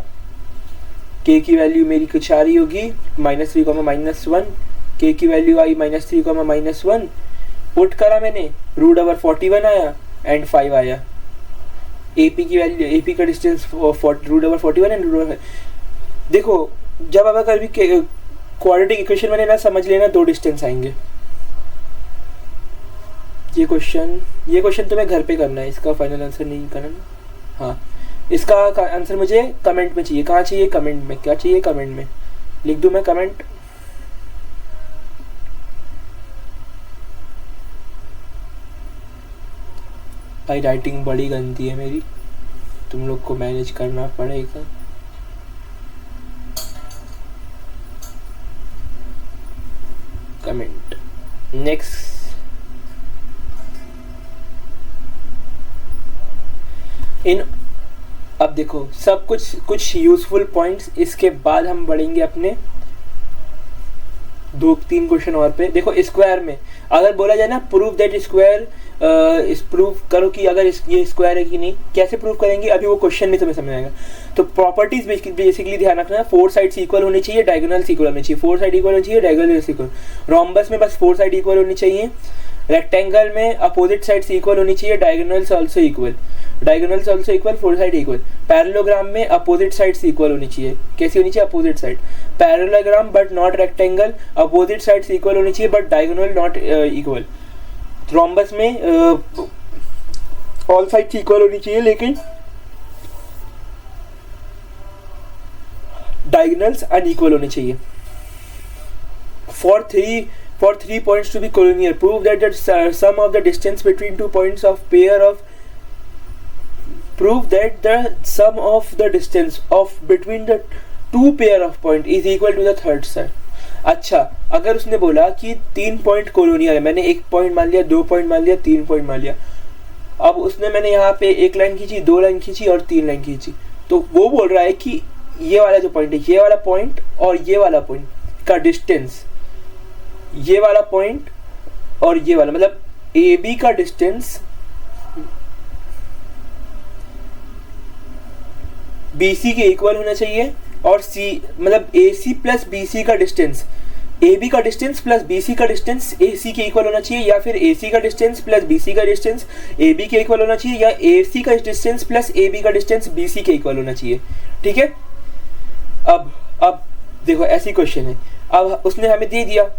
k की वैल्यू मेरी कुछ आ रही होगी -3, k की वैल्यू आई -3, -1, पुट करा मैंने, √41 आया एंड 5 आया। AP की वैल्यू, AP का डिस्टेंस √41 एंड देखो जब अब कभी क्वाड्रेटिक इक्वेशन मैंने ना समझ लेना 2 डिस्टेंस आएंगे। ये क्वेश्चन तुम्हें घर पे करना है, इसका फाइनल आंसर नहीं करना ना। हाँ, इसका आंसर मुझे कमेंट में चाहिए। कहाँ चाहिए? कमेंट में। क्या चाहिए? कमेंट में। लिख दूँ मैं कमेंट? भाई राइटिंग बड़ी गंदी है मेरी, तुम लोग को मैनेज करना पड़ेगा। Comment next. अब देखो सब कुछ यूजफुल पॉइंट्स, इसके बाद हम बढ़ेंगे अपने 2-3 क्वेश्चन और पे। देखो स्क्वायर में अगर बोला जाए ना प्रूव दैट स्क्वायर, प्रूव करो कि अगर ये स्क्वायर है कि नहीं, कैसे प्रूव करेंगे अभी वो क्वेश्चन में तुम्हें समझ आएगा। तो प्रॉपर्टीज बेसिकली ध्यान रखना, 4 साइड्स इक्वल होनी चाहिए, डायगोनल्स इक्वल होनी चाहिए। 4 साइड इक्वल होनी चाहिए, डायगोनल्स इक्वल। रोम्बस में बस 4 साइड इक्वल होनी चाहिए। रेक्टेंगल में अपोजिट साइड्स इक्वल होनी चाहिए, diagonals also equal, 4 side equal. Parallelogram में अपोजिट साइड्स इक्वल होनी चाहिए। कैसी होनी चाहिए? Opposite side. Parallelogram but not rectangle, opposite sides equal होनी चाहिए but diagonal not equal. Thrombus में ऑल साइड्स इक्वल होनी चाहिए लेकिन डायगोनल्स अनइक्वल होने चाहिए। For three points to be collinear, prove that the sum of the distance between 2 points of pair of prove that the sum of the distance of between the 2 pair of point is equal to the third side। अच्छा, अगर उसने बोला कि 3 point कोलोनियर है, मैंने 1 point मान लिया, 2 point मान लिया, 3 पॉइंट मान लिया। अब उसने मैंने यहाँ पे 1 लाइन खींची, 2 लाइन खींची और 3 लाइन खींची, तो वो बोल रहा है कि ये वाला जो पॉइंट है, ये वाला पॉइंट और ये वाला पॉइंट का डिस्टेंस, ये वाला पॉइंट और ये वाला मतलब AB का डिस्टेंस BC के इक्वल होना चाहिए, और C मतलब AC प्लस BC का डिस्टेंस, AB का डिस्टेंस प्लस BC का डिस्टेंस AC के इक्वल होना चाहिए, या फिर AC का डिस्टेंस प्लस BC का डिस्टेंस AB के इक्वल होना चाहिए, या AC का डिस्टेंस प्लस AB का डिस्टेंस BC के इक्वल होना चाहिए। ठीक है, अब देखो ऐसी क्वेश्चन है। अब उसने हमें दे दिया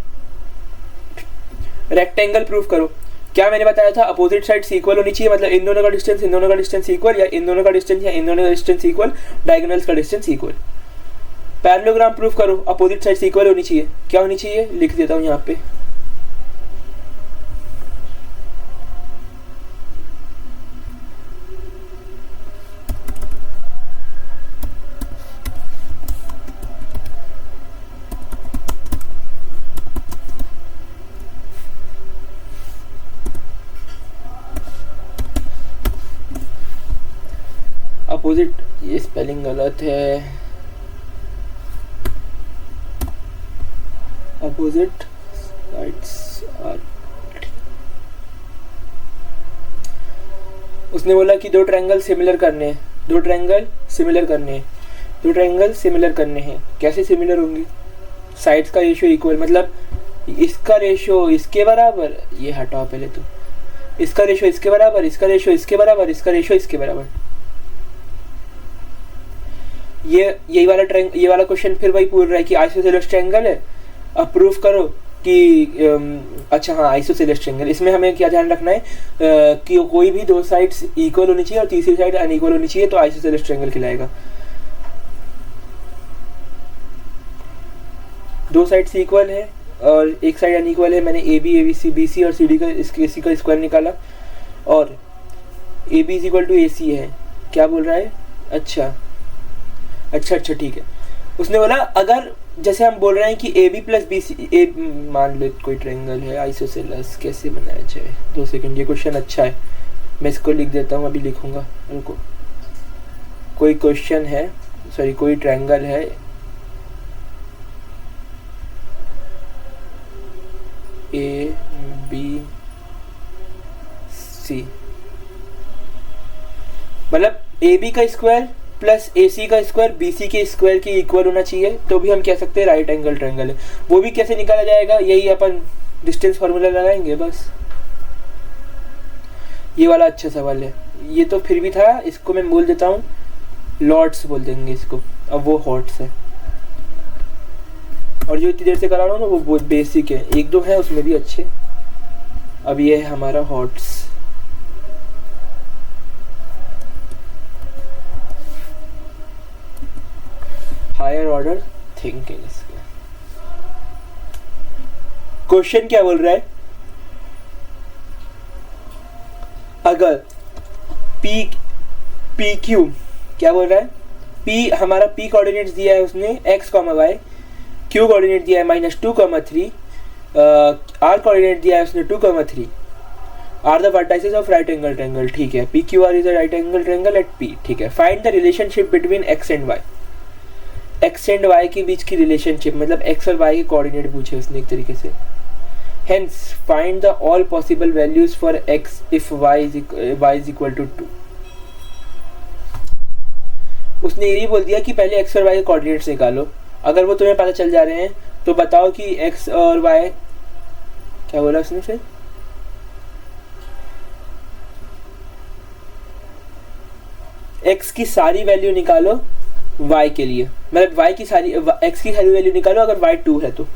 रेक्टेंगल प्रूफ करो। क्या मैंने बताया था? अपोजिट साइड्स इक्वल होनी चाहिए, मतलब इन दोनों का डिस्टेंस इक्वल, या इन दोनों का डिस्टेंस या इन दोनों का डिस्टेंस इक्वल, डायगोनल्स का डिस्टेंस इक्वल। पैरेललोग्राम प्रूफ करो, अपोजिट साइड्स इक्वल होनी चाहिए। क्या होनी चाहिए? लिख देता हूं यहाँ पे, अपोजिट, ये स्पेलिंग गलत है, अपोजिट साइड्स आर। उसने बोला कि 2 ट्रायंगल सिमिलर करने हैं, 2 ट्रायंगल सिमिलर करने हैं। कैसे सिमिलर होंगे? साइड्स का रेशियो इक्वल, मतलब इसका रेशियो इसके बराबर, ये हटाओ पहले तो, इसका रेशियो इसके बराबर, इसका रेशियो इसके बराबर, इसका रेशियो इसके बराबर। ये वाला क्वेश्चन फिर वही पूछ रहा है कि आइसोसेलेस ट्रायंगल है, अब प्रूफ करो कि अच्छा हाँ आइसोसेलेस ट्रायंगल। इसमें हमें क्या ध्यान रखना है कि कोई भी 2 साइड्स इक्वल होनी चाहिए और तीसरी साइड अनइक्वल होनी चाहिए, तो आइसोसेलेस ट्रायंगल कहलाएगा। 2 साइड्स इक्वल है और एक साइड अनइक्वल है, मैंने A B C B C और सी डी का सी का स्क्वायर निकाला, और A B is equal to A C है। क्या बोल रहा है? अच्छा अच्छा अच्छा ठीक है। उसने बोला अगर जैसे हम बोल रहे हैं कि A B plus B C, A मान लो कोई ट्रायंगल है आइसोसेलेस, कैसे बनाया जाए? 2 सेकंड, ये क्वेश्चन अच्छा है, मैं इसको लिख देता हूँ, अभी लिखूँगा, रुको। कोई क्वेश्चन है, सॉरी कोई ट्रायंगल है, ए बी सी, मतलब ए बी का स्क्वायर प्लस ए सी का स्क्वायर बी सी के स्क्वायर के इक्वल होना चाहिए, तो भी हम कह सकते हैं राइट एंगल ट्रायंगल है। वो भी कैसे निकाला जाएगा? यही अपन डिस्टेंस फार्मूला लगाएंगे बस। ये वाला अच्छा सवाल है, ये तो फिर भी था, इसको मैं बोल देता हूँ लॉर्ड्स बोल देंगे इसको, अब वो हॉट्स है। और जो इतनी देर से करा रहा हूँ ना वो बहुत बेसिक है, 1-2 है उसमें भी अच्छे। अब ये है हमारा हॉट्स, हायर ऑर्डर थिंकिंग। इसका क्वेश्चन क्या बोल रहा है? अगर पी पी क्यू, क्या बोल रहा है? पी हमारा पी कोऑर्डिनेट्स दिया है उसने x, y, q कोऑर्डिनेट दिया है -2, 3, r कोऑर्डिनेट दिया है उसने 2, 3, are the vertices of right angle triangle. ठीक है, P Q R is a right angle triangle at P. ठीक है, find the relationship between x and y। x and y के बीच की रिलेशनशिप, मतलब x और y के कोऑर्डिनेट पूछे उसने एक तरीके से। Hence, find the all possible values for x if y is equal to 2। उसने ये बोल दिया कि पहले x और y के कोऑर्डिनेट्स निकालो, अगर वो तुम्हें पता चल जा रहे हैं तो बताओ कि x और y, क्या बोला उसने फिर? x की सारी वैल्यू निकालो y के लिए, मतलब y की सारी x की सारी वैल्यू निकालो अगर y 2 है तो।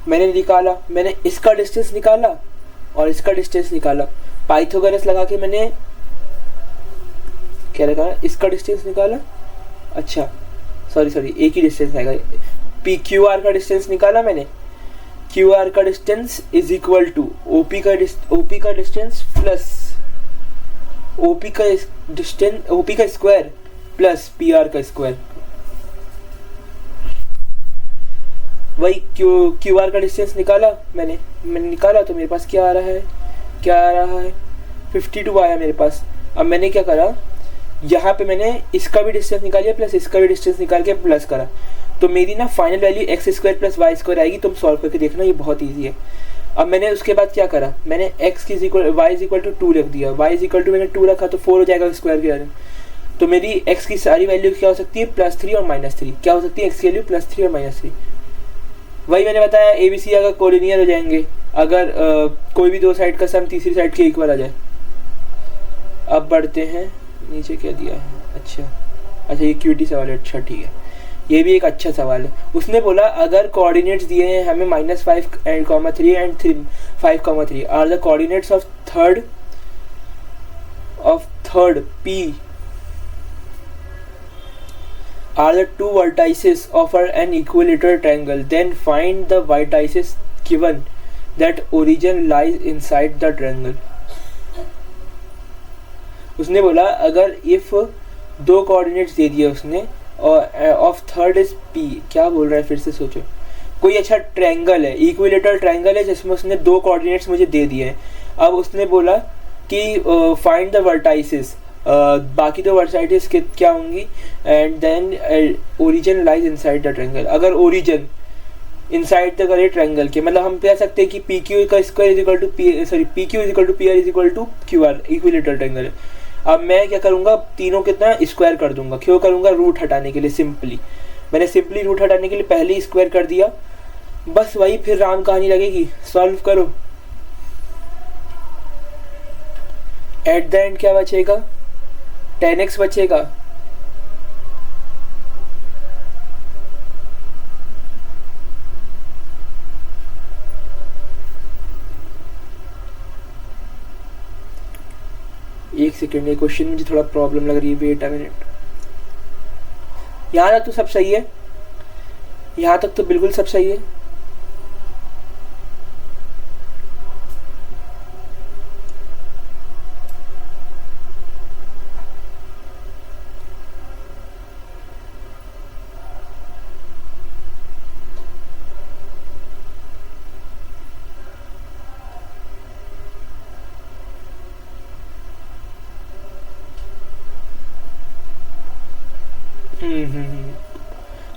मैंने निकाला, मैंने इसका डिस्टेंस निकाला और इसका डिस्टेंस निकाला, पाइथागोरस लगा के मैंने क्या लगा, इसका डिस्टेंस निकाला। अच्छा सॉरी एक ही डिस्टेंस आएगा। पी क्यू आर का डिस्टेंस निकाला मैंने, क्यू आर का distance is equal to OP का डिस्टेंस प्लस ओपी का स्क्वायर प्लस पी आर का स्क्वायर। वही क्यू आर का डिस्टेंस निकाला मैंने निकाला तो मेरे पास क्या आ रहा है 52 आया मेरे पास। अब मैंने क्या करा, यहाँ पे मैंने इसका भी डिस्टेंस निकालिया प्लस इसका भी डिस्टेंस निकाल के प्लस करा, तो मेरी ना final value X square plus Y square आएगी। तुम सॉल्व करके देखना, ये बहुत ईजी है। अब मैंने उसके बाद क्या करा, मैंने x की वाई इज इक्वल टू 2 रख दिया, y इज इक्वल टू मैंने 2 रखा तो 4 हो जाएगा स्क्वायर के बारे में। तो मेरी x की सारी वैल्यू क्या हो सकती है, +3 और -3। क्या हो सकती है x की वैल्यू, +3 और -3। वही मैंने बताया, ए बी सी अगर कोलिनियर हो जाएंगे, अगर कोई भी दो साइड का सम तीसरी साइड के इक्वल आ जाए। अब बढ़ते हैं नीचे, क्या दिया है, अच्छा ये क्यूटी सवाल है, अच्छा ठीक है, ये भी एक अच्छा सवाल है। उसने बोला अगर कोऑर्डिनेट्स दिए हैं हमें -5 and 3 and 5, 3 are the coordinates of third P are the two vertices of an equilateral triangle, then find the vertices given that origin lies inside the triangle। उसने बोला अगर if दो कोऑर्डिनेट्स दे दिए उसने और ऑफ थर्ड इज P, क्या बोल रहा है फिर से सोचो, कोई अच्छा ट्रायंगल है, इक्विलेटरल ट्रायंगल है जिसमें उसने दो कोऑर्डिनेट्स मुझे दे दिए हैं। अब उसने बोला कि फाइंड द वर्टाइसेस, बाकी दो वर्टाइसेस क्या होंगी, and then origin lies inside the triangle. अगर ओरिजिन इनसाइड द करे ट्रायंगल के, मतलब हम कह सकते हैं कि पी क्यू का square is equal to P Q is equal to P R is equal to Q R, equilateral triangle है। अब मैं क्या करूंगा, तीनों कितना स्क्वायर कर दूंगा, क्यों करूंगा, रूट हटाने के लिए। सिंपली मैंने सिंपली रूट हटाने के लिए पहले ही स्क्वायर कर दिया, बस वही फिर राम कहानी लगेगी। सॉल्व करो, एट द एंड क्या बचेगा, 10x बचेगा। एक सेकेंड, ये क्वेश्चन मुझे थोड़ा प्रॉब्लम लग रही है, वेट अ मिनट। यहाँ तक तो सब सही है, यहाँ तक तो बिल्कुल सब सही है।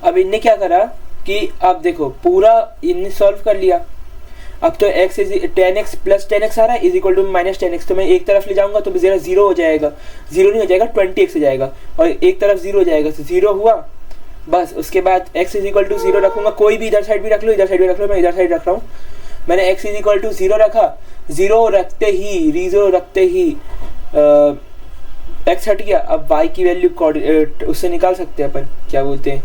अब इनने क्या करा कि अब देखो पूरा इनने सॉल्व कर लिया। अब तो x is 10x plus 10x आ रहा है is equal to minus 10x, तो मैं एक तरफ ले जाऊंगा तो जरा जीरो हो जाएगा, जीरो नहीं हो जाएगा 20x हो जाएगा, और एक तरफ जीरो हो जाएगा तो जीरो हुआ बस। उसके बाद x is equal to zero रखूंगा, कोई भी इधर साइड भी रख लो, इधर साइड भी रख लो, मैं इधर साइड रख रहा हूँ। मैंने x is equal to zero रखा, जीरो रखते ही रीजो रखते ही x हट गया। अब y की वैल्यू उससे निकाल सकते हैं अपन, क्या बोलते हैं,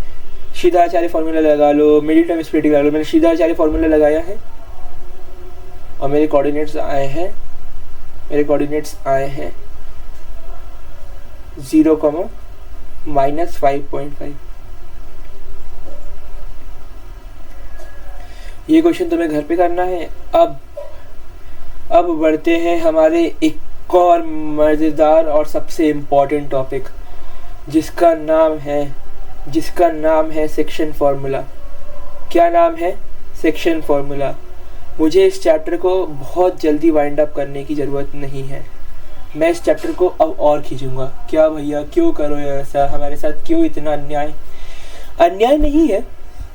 सीधाचार्य फॉर्मूला लगा लो, मिडिल टर्म स्प्लिटिंग लगा लो। मैंने सीधाचार्य फॉर्मूला लगाया है और मेरे कोऑर्डिनेट्स आए हैं 0, माइनस 5.5। ये क्वेश्चन तुम्हें घर पे करना है। अब बढ़ते हैं हमारे एक और मजेदार और सबसे इम्पोर्टेंट टॉपिक, जिसका नाम है सेक्शन फॉर्मूला। क्या नाम है? Section formula. मुझे इस चैप्टर को बहुत जल्दी वाइंड अप करने की ज़रूरत नहीं है, मैं इस चैप्टर को अब और खींचूंगा। क्या भैया क्यों करो ऐसा, हमारे साथ क्यों इतना अन्याय? अन्याय नहीं है,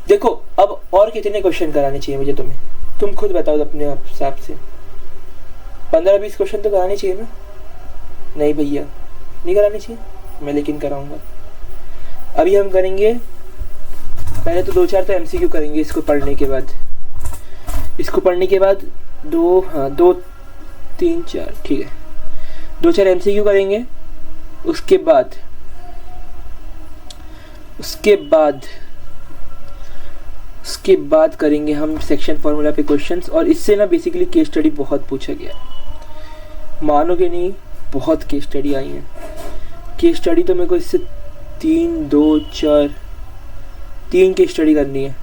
देखो अब और कितने क्वेश्चन कराने चाहिए मुझे तुम्हें, तुम खुद बताओ अपने हिसाब से। 15-20 क्वेश्चन तो कराने चाहिए ना? नहीं भैया नहीं कराने चाहिए, मैं लेकिन कराऊंगा। अभी हम करेंगे पहले तो 2-4 तो MCQ करेंगे इसको पढ़ने के बाद, 2, 3, 4 ठीक है, 2-4 MCQ करेंगे। उसके बाद करेंगे हम सेक्शन फॉर्मूला पे क्वेश्चंस, और इससे ना बेसिकली केस स्टडी बहुत पूछा गया है, मानोगे नहीं, बहुत केस स्टडी आई हैं। केस स्टडी तो मेरे को इससे 3 केस स्टडी करनी है।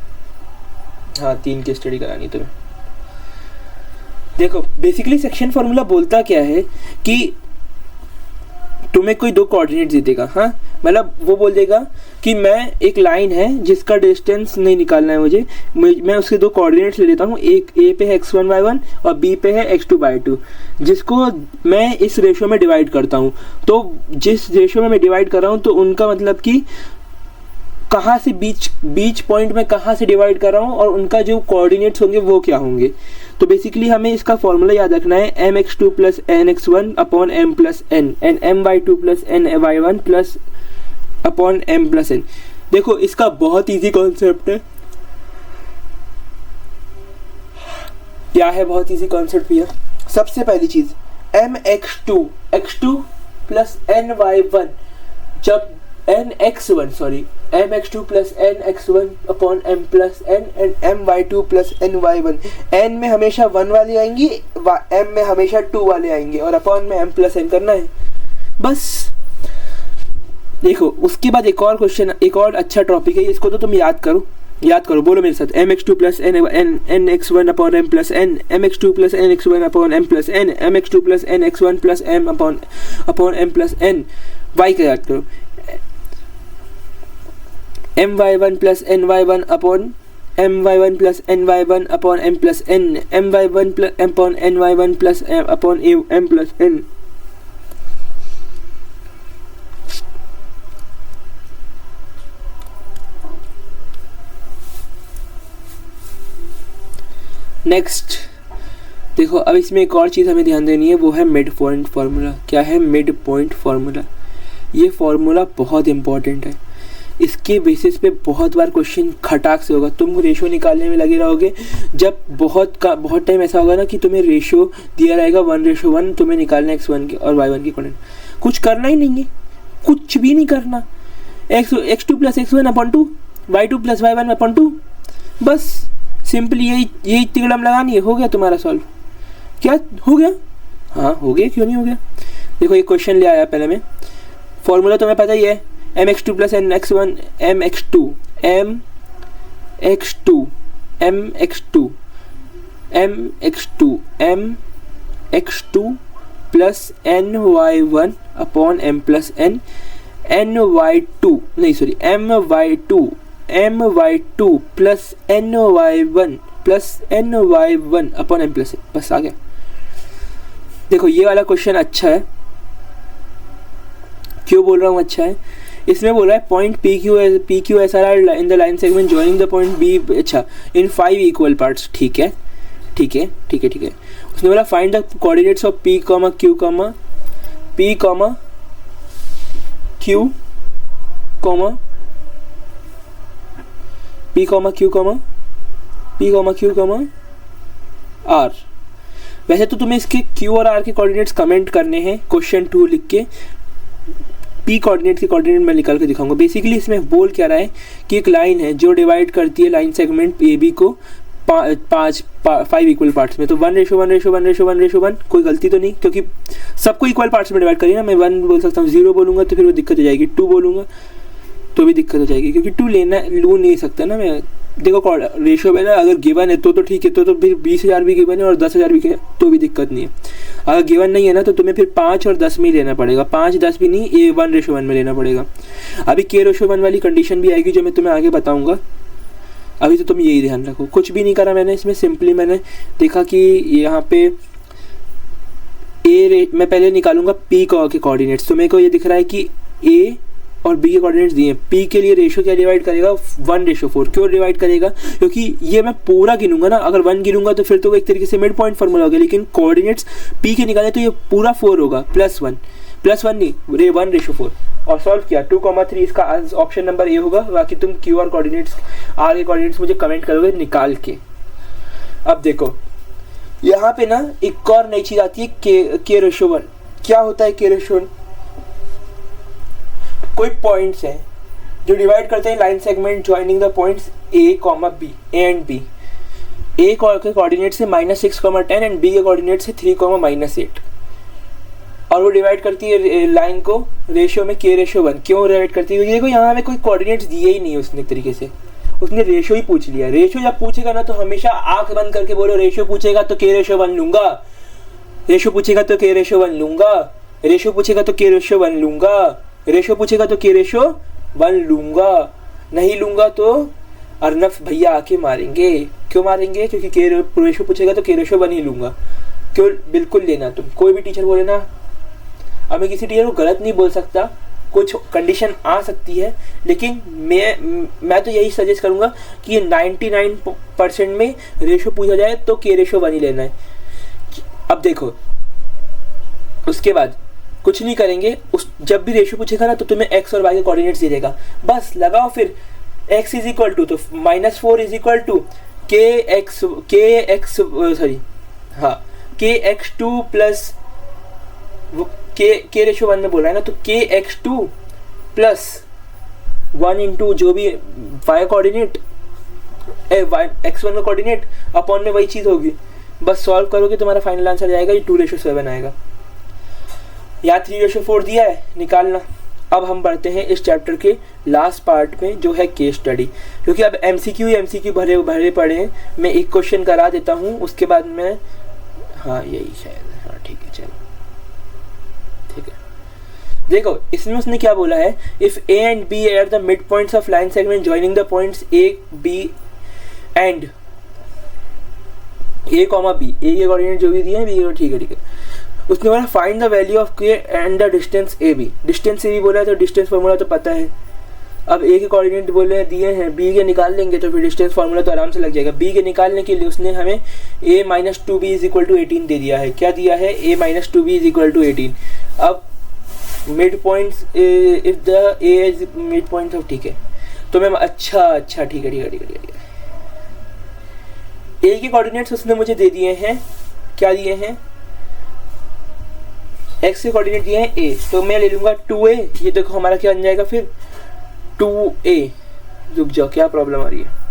हाँ 3 केस स्टडी करानी तुम्हें। देखो बेसिकली सेक्शन फॉर्मूला बोलता क्या है कि तुम्हें कोई 2 कोऑर्डिनेट दे देगा, हाँ मतलब वो बोल देगा कि मैं एक लाइन है जिसका डिस्टेंस नहीं निकालना है मुझे, मैं उसके 2 कोऑर्डिनेट्स ले लेता हूँ, एक ए पे है x1 y1 और बी पे है x2 y2, जिसको मैं इस रेशो में डिवाइड करता हूँ। तो जिस रेशो में मैं डिवाइड कर रहा हूँ तो उनका मतलब कि कहाँ से बीच पॉइंट में कहाँ से डिवाइड कर रहा हूँ और उनका जो कोऑर्डिनेट्स होंगे वो क्या होंगे। तो बेसिकली हमें इसका फॉर्मूला याद रखना है mx2 plus nx1 upon m plus n and my2 plus ny1 plus upon m plus n। देखो इसका बहुत इजी कॉन्सेप्ट है। क्या है बहुत इजी कॉन्सेप्ट भैया? सबसे पहली चीज x2 प्लस ny1, जब mx2 plus nx1 upon m plus n and my2 plus ny1। n में हमेशा 1 वाले आएंगी, m में हमेशा 2 वाले आएंगे, और अपॉन में m प्लस n करना है बस। देखो उसके बाद एक और अच्छा टॉपिक है, इसको तो तुम याद करो, बोलो मेरे साथ, mx2 plus nx1 upon m plus n, mx2 plus nx1 upon m plus n, mx2 plus nx1 plus m upon m plus n। y का याद करो, my1 plus ny1 upon my1 plus ny1 upon m plus n, my1 plus upon ny1 plus upon m plus n। Next देखो, अब इसमें एक और चीज़ हमें ध्यान देनी है, वो है मिड पॉइंट फार्मूला। क्या है? Mid point formula. ये फार्मूला बहुत इंपॉर्टेंट है, इसके बेसिस पे बहुत बार क्वेश्चन खटाक से होगा। तुम रेशो निकालने में लगे रहोगे, जब बहुत टाइम ऐसा होगा ना कि तुम्हें रेशो दिया रहेगा 1:1, तुम्हें निकालना है x1 के और y1 के कोऑर्डिनेट, कुछ करना ही नहीं है, कुछ भी नहीं करना। x2 plus x1 upon 2, y2 plus y1 upon 2, बस सिंपली यही तिगड़म लगानी है, हो गया तुम्हारा सॉल्व। क्या हो गया? हाँ हो गया, क्यों नहीं हो गया। देखो ये क्वेश्चन ले आया पहले में, फॉर्मूला तुम्हें पता ही है, mx2 plus nx1 mx2 x2 mx2 plus ny1 upon m plus n ny2 नहीं sorry my2 plus ny1 upon m plus n। बस आ गया। देखो ये वाला क्वेश्चन अच्छा है। क्यों बोल रहा हूँ अच्छा है? इसमें बोल रहा है point P Q S R in the line segment joining the point B, अच्छा, इन 5 इक्वल पार्ट्स। ठीक है। उसने बोला find the coordinates of P comma Q comma R. वैसे तो तुम्हें इसके क्यू और आर के कोऑर्डिनेट्स कमेंट करने हैं क्वेश्चन 2 लिख के। पी कोऑर्डिनेट के कोऑर्डिनेट मैं निकाल के दिखाऊंगा। बेसिकली इसमें बोल क्या रहा है कि एक लाइन है जो डिवाइड करती है लाइन सेगमेंट ए बी को 5 इक्वल पार्ट्स में। तो 1:1:1:1:1, कोई गलती तो नहीं, क्योंकि सबको इक्वल पार्ट्स में डिवाइड करिए ना। मैं 1 बोल सकता हूँ, 0 बोलूँगा तो फिर वो दिक्कत हो जाएगी, 2 बोलूँगा तो भी दिक्कत हो जाएगी, क्योंकि 2 लू नहीं सकता ना मैं। देखो रेशियो में ना अगर गिवन है तो ठीक है, तो फिर 20,000 भी गिवन है और 10,000 भी है तो भी दिक्कत नहीं है। अगर गिवन नहीं है ना तो तुम्हें फिर 5 और 10 में ही लेना पड़ेगा। 5-10 भी नहीं, ये 1:1 में लेना पड़ेगा। अभी k:1 वाली कंडीशन भी आएगी जो मैं तुम्हें आगे बताऊंगा। अभी तो तुम यही ध्यान रखो। कुछ भी नहीं करा मैंने इसमें, सिंपली मैंने देखा कि यहाँ पे मैं पहले निकालूंगा p के कोऑर्डिनेट्स। तो मेरे को ये दिख रहा है कि a और b के कोऑर्डिनेट्स दिए हैं। p के लिए रेशियो क्या डिवाइड करेगा? 1:4। क्यों डिवाइड करेगा? क्योंकि ये मैं पूरा गिनूंगा ना। अगर 1 गिनूंगा तो फिर तो वो एक तरीके से मिड पॉइंट फार्मूला हो गया, लेकिन कोऑर्डिनेट्स p के निकाले तो ये पूरा 4 होगा, +1 नहीं 1:4। और सॉल्व किया 2,3, इसका ऑप्शन नंबर ए होगा। बाकी तुम क्यू और कोऑर्डिनेट्स आर के कोऑर्डिनेट्स मुझे कमेंट करोगे निकाल के। अब देखो यहाँ पे ना एक और नई चीज आती है k:1। क्या होता है k:1? कोई पॉइंट्स हैं जो डिवाइड करते हैं line segment joining the points A and B. A के कोऑर्डिनेट से -6,10 एंड बी के कोऑर्डिनेट से 3,-8, और वो डिवाइड करती है लाइन को रेशियो में k:1। क्यों डिवाइड करती है? देखो यहाँ हमें कोई कोऑर्डिनेट्स दिए ही नहीं उसने, एक तरीके से उसने रेशियो ही पूछ लिया। रेशियो जब पूछेगा ना तो हमेशा आंख बंद करके बोलो, रेशियो पूछेगा तो k:1 लूंगा, रेशियो पूछेगा तो k:1 लूंगा, रेशियो पूछेगा तो k:1 लूंगा, रेशियो पूछेगा तो k:1 लूंगा। नहीं लूंगा तो अर्नब भैया आके मारेंगे। क्यों मारेंगे? क्योंकि रेशियो पूछेगा तो k:1 ही लूंगा। क्यों? बिल्कुल लेना तुम, कोई भी टीचर बोले ना। अब मैं किसी टीचर को गलत नहीं बोल सकता, कुछ कंडीशन आ सकती है, लेकिन मैं तो यही सजेस्ट करूंगा कि 99% में रेशियो पूछा जाए तो k:1 ही लेना है। अब देखो उसके बाद कुछ नहीं करेंगे, जब भी रेशियो पूछेगा ना तो तुम्हें x और y के कोऑर्डिनेट्स दे देगा, बस लगाओ। फिर x इज इक्वल टू, तो -4 is equal to kx2 plus k:1 में बोला है ना, तो kx2 प्लस 1 इंटू जो भी y कोऑर्डिनेट x1 का कोऑर्डिनेट अपॉन में वही चीज़ होगी। बस सॉल्व करोगे तुम्हारा फाइनल आंसर जाएगा, ये 2:7 आएगा। या 3:4 दिया है, निकालना। अब हम बढ़ते हैं इस चैप्टर के लास्ट पार्ट में जो है केस स्टडी, क्योंकि अब एमसीक्यू भरे पड़े हैं। मैं एक क्वेश्चन करा देता हूँ, उसके बाद मैं यही शायद, ठीक है चलो, ठीक है। देखो इसमें उसने क्या बोला है, if A and B are the mid points of line segment joining the points A B and A comma B, A के कोऑर्डिनेट जो भी दिए हैं बी, ठीक है। उसने बोला find the value of K and the distance A B. Distance A B बोला है तो डिस्टेंस फार्मूला तो पता है। अब ए के कोऑर्डिनेट बोले दिए हैं, बी के निकाल लेंगे तो फिर डिस्टेंस फार्मूला तो आराम से लग जाएगा। बी के निकालने के लिए उसने हमें a - 2b = 18 दे दिया है। क्या दिया है? a - 2b = 18। अब mid points, if the A is mid point of, ठीक है, तो मैं अच्छा ठीक है। ए के कोऑर्डिनेट्स उसने मुझे दे दिए हैं, क्या दिए हैं? x के कोऑर्डिनेट दिए हैं a, तो मैं ले लूंगा 2a। ये देखो हमारा क्या बन जाएगा फिर 2a। रुक जाओ, क्या प्रॉब्लम आ रही है?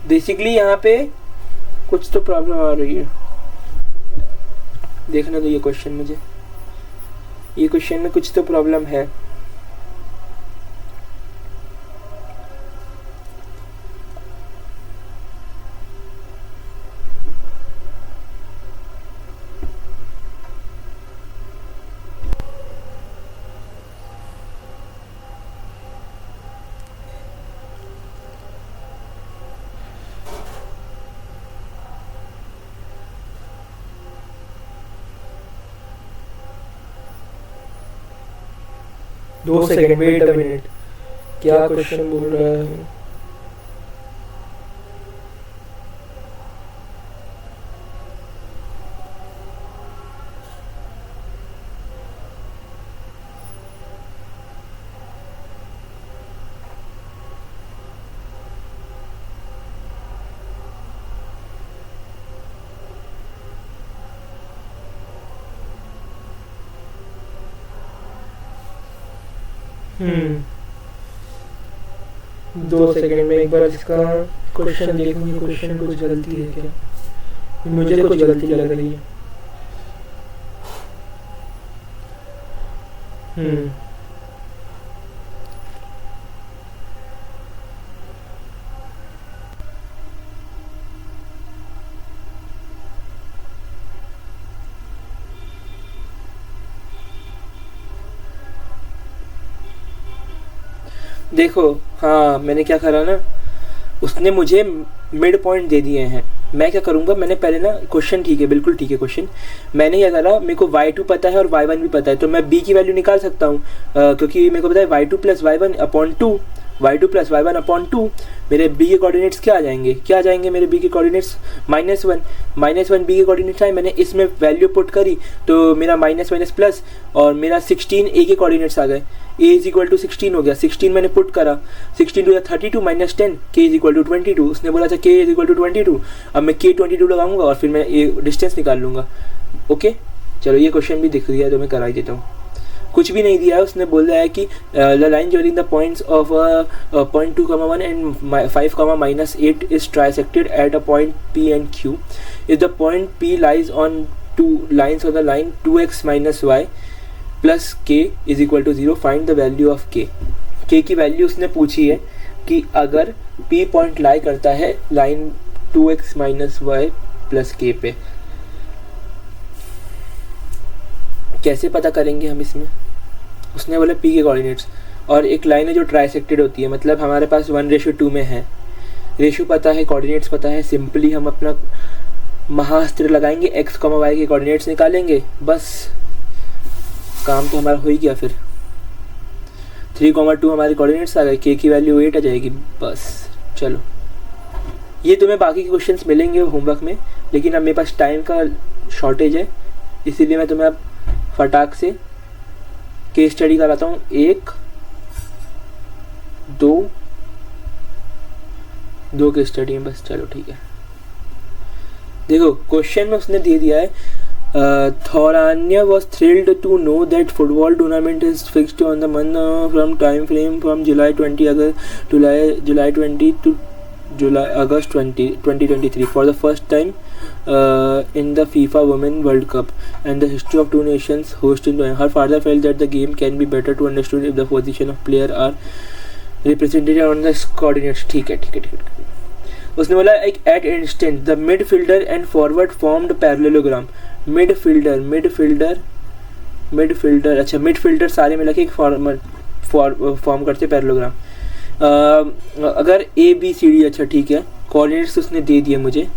बेसिकली यहाँ पे कुछ तो प्रॉब्लम आ रही है, देखना तो ये क्वेश्चन मुझे, ये क्वेश्चन में कुछ तो प्रॉब्लम है। दो सेकंड, वेट अ मिनट, क्या क्वेश्चन बोल रहा है? दो सेकंड में एक बार इसका क्वेश्चन देखूंगी, क्वेश्चन कुछ गलती है क्या, मुझे कुछ गलती लग रही है। देखो, हाँ मैंने क्या करा ना, उसने मुझे मिड पॉइंट दे दिए हैं। मैं क्या करूँगा, मैंने पहले ना क्वेश्चन ठीक है, बिल्कुल ठीक है क्वेश्चन, मैंने क्या करा, मेरे को y2 पता है और y1 भी पता है, तो मैं b की वैल्यू निकाल सकता हूँ, क्योंकि मेरे को पता है y2 plus y1 upon 2, y2 plus y1 upon 2, मेरे b के कोऑर्डिनेट्स क्या आ जाएंगे, क्या आ जाएंगे मेरे b के कोऑर्डिनेट्स, -1, -1 b के कोऑर्डिनेट्स आए, मैंने इसमें वैल्यू पुट करी तो मेरा माइनस माइनस प्लस, और मेरा 16 a के कोऑर्डिनेट्स आ गए, a इज इक्वल टू 16 हो गया, 16 मैंने पुट करा, 16 to 32 minus 10, k is equal to 22, उसने बोला था k इज इक्वल टू 22, अब मैं k 22 लगाऊंगा और फिर मैं a डिस्टेंस निकाल लूँगा। ओके चलो, ये क्वेश्चन भी दिख दिया तो मैं करा ही देता हूँ, कुछ भी नहीं दिया है, उसने बोला है कि the line joining the points of point 2,1 and 5,-8 is trisected at a point p and q, if the point p lies on two lines on the line 2x minus y plus k is equal to 0, find the value of k। k की वैल्यू उसने पूछी है कि अगर p point लाई करता है line 2x minus y plus k पे, कैसे पता करेंगे हम इसमें? उसने बोला p के कोऑर्डिनेट्स, और एक लाइन है जो ट्राइसेक्टेड होती है, मतलब हमारे पास 1:2 में है, रेशियो पता है, कोऑर्डिनेट्स पता है, सिंपली हम अपना महाअस्त्र लगाएंगे, x, y के कोऑर्डिनेट्स निकालेंगे, बस काम तो हमारा हो ही गया। फिर 3,2 हमारे कोऑर्डिनेट्स आ गए, k की वैल्यू 8 आ जाएगी, बस। चलो, ये तुम्हें बाकी के क्वेश्चंस मिलेंगे होमवर्क में, लेकिन अब मेरे पास टाइम का शॉर्टेज है, इसीलिए मैं तुम्हें अब फटाक से केस स्टडी कराता हूँ, 1 2 केस स्टडी है बस। चलो ठीक है, देखो क्वेश्चन में उसने दे दिया है, Thoranya was thrilled to know that football tournament is fixed on the month from time frame from July 20 to August 2023 for the first time in the FIFA Women World Cup and the history of two nations hosting. Her father felt that the game can be better to understood if the position of player are represented on the coordinates. ठीक है। उसने बोला एक at instant the midfielder and forward formed parallelogram. Midfielder अच्छा, midfielder सारे मिला के एक फॉर्म करते पैरेललोग्राम। अगर ए बी सी डी, अच्छा ठीक है, कोऑर्डिनेट्स उसने दे दिए मुझे।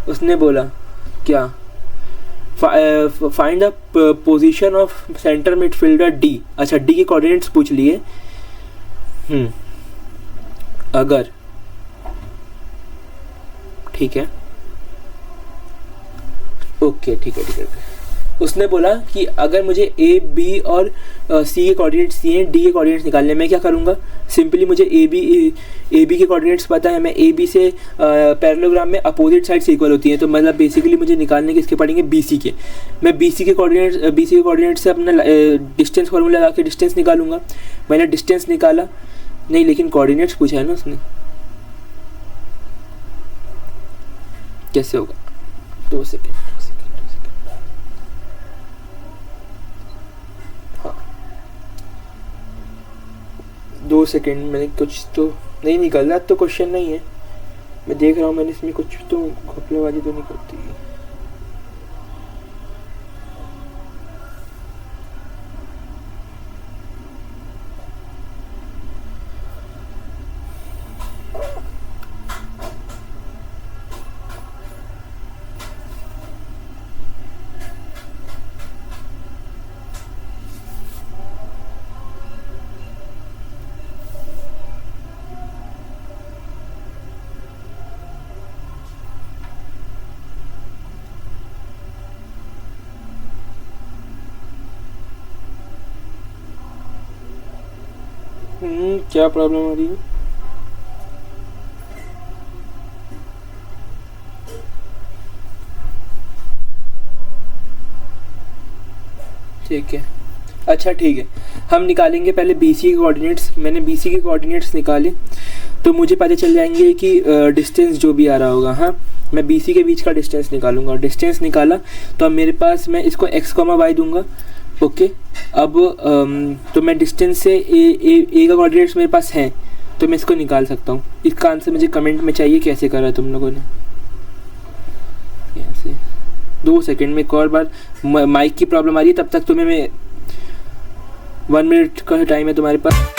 उसने बोला क्या, find the position of centre midfielder D. अच्छा, डी के कोऑर्डिनेट्स पूछ लिए। अगर ठीक है, ओके ठीक है। उसने बोला कि अगर मुझे ए बी और सी के कोऑर्डिनेट्स दिए, डी के कोऑर्डिनेट्स निकालने, मैं क्या करूँगा, सिंपली मुझे ए बी के कोऑर्डिनेट्स पता है, मैं ए बी से पैरेललोग्राम में अपोजिट साइड से इक्वल होती है, तो मतलब बेसिकली मुझे निकालने किसके पड़ेंगे, बी सी के। मैं बी सी के कोऑर्डिनेट्स से अपना डिस्टेंस फॉर्मूला लगा के डिस्टेंस निकालूंगा। मैंने डिस्टेंस निकाला नहीं, लेकिन कोऑर्डिनेट्स पूछा है ना उसने, कैसे होगा? 2 सेकेंड। हाँ 2 सेकेंड, मैंने कुछ तो नहीं निकल रहा, तो क्वेश्चन नहीं है, मैं देख रहा हूँ मैंने इसमें कुछ तो घपलेबाजी तो नहीं करती है। क्या प्रॉब्लम आ रही है? ठीक है, अच्छा ठीक है, हम निकालेंगे पहले BC के कोऑर्डिनेट्स। मैंने BC के कोऑर्डिनेट्स निकाले तो मुझे पता चल जाएंगे कि डिस्टेंस जो भी आ रहा होगा। हाँ, मैं BC के बीच का डिस्टेंस निकालूंगा। डिस्टेंस निकाला तो अब मेरे पास, मैं इसको x, y दूंगा। ओके, अब तो मैं डिस्टेंस से ए का कोऑर्डिनेट्स मेरे पास हैं, तो मैं इसको निकाल सकता हूँ। इसका आंसर मुझे कमेंट में चाहिए, कैसे करा तुम लोगों ने, कैसे। 2 सेकेंड में एक और बार माइक की प्रॉब्लम आ रही है, तब तक तुम्हें मैं 1 मिनट का टाइम है तुम्हारे पास।